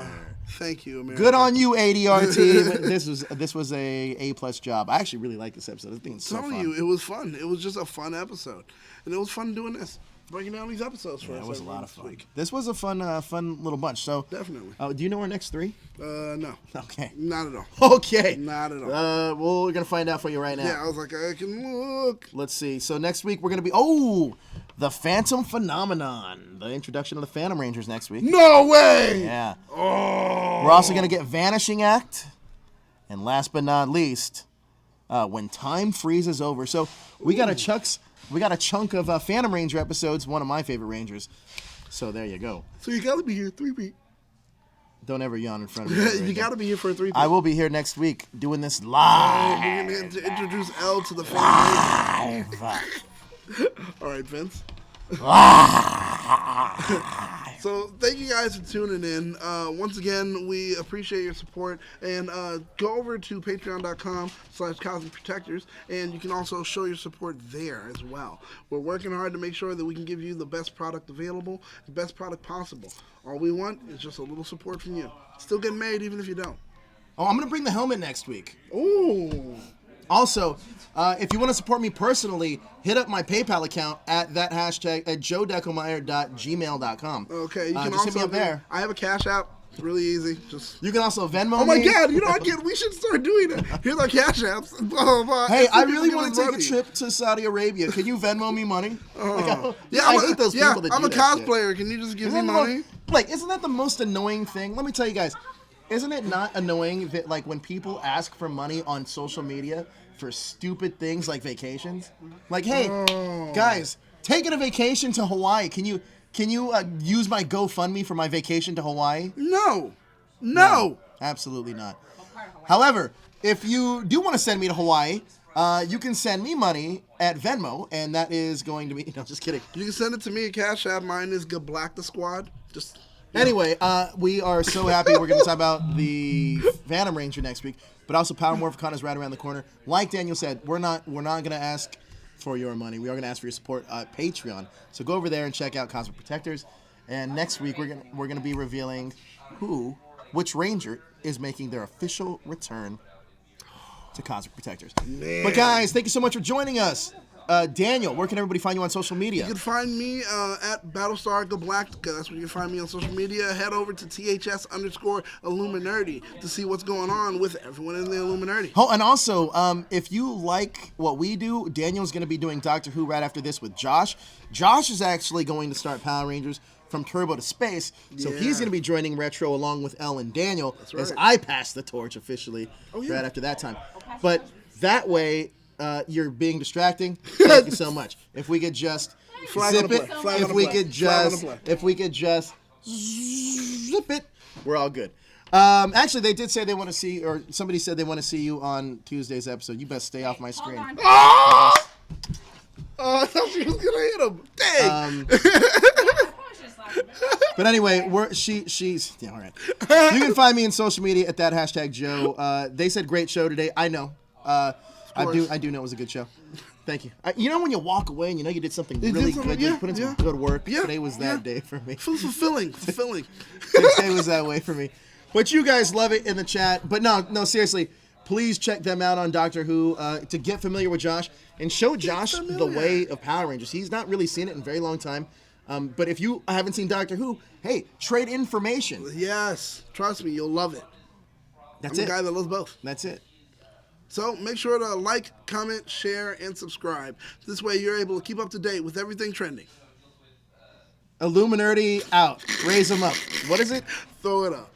Speaker 1: there.
Speaker 2: Thank you, America.
Speaker 1: Good on you, ADR team. This was a plus job. I actually really like this episode. I think it's so
Speaker 2: I'm telling
Speaker 1: fun.
Speaker 2: you, it was fun. It was just a fun episode, and it was fun doing this, breaking down these episodes for us.
Speaker 1: It was a lot of
Speaker 2: this
Speaker 1: fun.
Speaker 2: week.
Speaker 1: This was a fun little bunch. So
Speaker 2: Definitely.
Speaker 1: do you know our next 3?
Speaker 2: No.
Speaker 1: Okay.
Speaker 2: Not at all.
Speaker 1: Okay.
Speaker 2: Not at all.
Speaker 1: Well, we're gonna find out for you right now.
Speaker 2: Yeah, I was like, I can look.
Speaker 1: Let's see. So next week we're gonna be the Phantom Phenomenon, the introduction of the Phantom Rangers next week.
Speaker 2: No way.
Speaker 1: Yeah.
Speaker 2: Oh.
Speaker 1: We're also gonna get Vanishing Act, and last but not least, When Time Freezes Over. So we got a chunk of Phantom Ranger episodes. One of my favorite Rangers. So there you go.
Speaker 2: So you gotta be here 3 weeks.
Speaker 1: Don't ever yawn in front of me.
Speaker 2: You gotta be here for 3 weeks.
Speaker 1: I will be here next week doing this live.
Speaker 2: We're gonna introduce L to the family. All right, Vince. So thank you guys for tuning in. Once again, we appreciate your support, and go over to patreon.com/Cosmic Protectors, and you can also show your support there as well. We're working hard to make sure that we can give you the best product available, the best product possible. All we want is just a little support from you. Still getting made even if you don't.
Speaker 1: Oh, I'm gonna bring the helmet next week.
Speaker 2: Ooh.
Speaker 1: Also, if you want to support me personally, hit up my PayPal account at that hashtag at joedeckelmeyer.gmail.com.
Speaker 2: Okay, you can
Speaker 1: just
Speaker 2: also
Speaker 1: hit me up there.
Speaker 2: I have a Cash App. It's really easy. Just
Speaker 1: You can also Venmo me.
Speaker 2: oh my God! You know we should start doing it. Here's our Cash Apps. Blah, blah, blah.
Speaker 1: Hey, I
Speaker 2: People
Speaker 1: really
Speaker 2: give
Speaker 1: want
Speaker 2: us
Speaker 1: to take
Speaker 2: money.
Speaker 1: a trip to Saudi Arabia. Can you Venmo me money? I hate those
Speaker 2: yeah,
Speaker 1: people that
Speaker 2: I'm
Speaker 1: do
Speaker 2: a
Speaker 1: that shit.
Speaker 2: cosplayer. Can you just give me
Speaker 1: Isn't that
Speaker 2: money?
Speaker 1: isn't that the most annoying thing? Let me tell you guys. Isn't it not annoying that when people ask for money on social media for stupid things like vacations? Like, hey, guys, taking a vacation to Hawaii. Can you use my GoFundMe for my vacation to Hawaii?
Speaker 2: No.
Speaker 1: Absolutely not. However, if you do want to send me to Hawaii, you can send me money at Venmo, and that is going to be... No, just kidding.
Speaker 2: You can send it to me at Cash App. Mine is Black the Squad. Just...
Speaker 1: Anyway, we are so happy. We're going to talk about the Phantom Ranger next week, but also Power Morphicon is right around the corner. Like Daniel said, we're not going to ask for your money. We are going to ask for your support at Patreon. So go over there and check out Cosmic Protectors. And next week we're going to be revealing which Ranger is making their official return to Cosmic Protectors.
Speaker 2: Man.
Speaker 1: But guys, thank you so much for joining us. Daniel, where can everybody find you on social media?
Speaker 2: You can find me at Battlestar Galactica. That's where you can find me on social media. Head over to THS_Illuminati to see what's going on with everyone in the Illuminati.
Speaker 1: Oh, and also, if you like what we do, Daniel's going to be doing Doctor Who right after this with Josh. Josh is actually going to start Power Rangers from Turbo to Space, so he's going to be joining Retro along with Elle and Daniel as I pass the torch officially right after that time. But that way... you're being distracting. Thank you so much. If we could just zip it, if we could just zip it, we're all good. Actually, they did say they want to see, or somebody said they want to see you on Tuesday's episode. You best stay off my screen.
Speaker 2: Oh! I thought she was gonna hit him. Dang.
Speaker 1: But anyway, she's yeah, all right. You can find me in social media at that #Joe. They said great show today. I know. I do know it was a good show. Thank you. You know when you walk away and you know you did something really good, you put in some good work. Today was that day for me.
Speaker 2: Fulfilling.
Speaker 1: Today was that way for me. But you guys love it in the chat. But no, seriously, please check them out on Doctor Who to get familiar with Josh and show Josh the way of Power Rangers. He's not really seen it in a very long time. But if you haven't seen Doctor Who, hey, trade information.
Speaker 2: Yes, trust me, you'll love it.
Speaker 1: I'm
Speaker 2: a guy that loves both.
Speaker 1: That's it.
Speaker 2: So make sure to like, comment, share, and subscribe. This way you're able to keep up to date with everything trending.
Speaker 1: Illuminati out. Raise them up. What is it?
Speaker 2: Throw it up.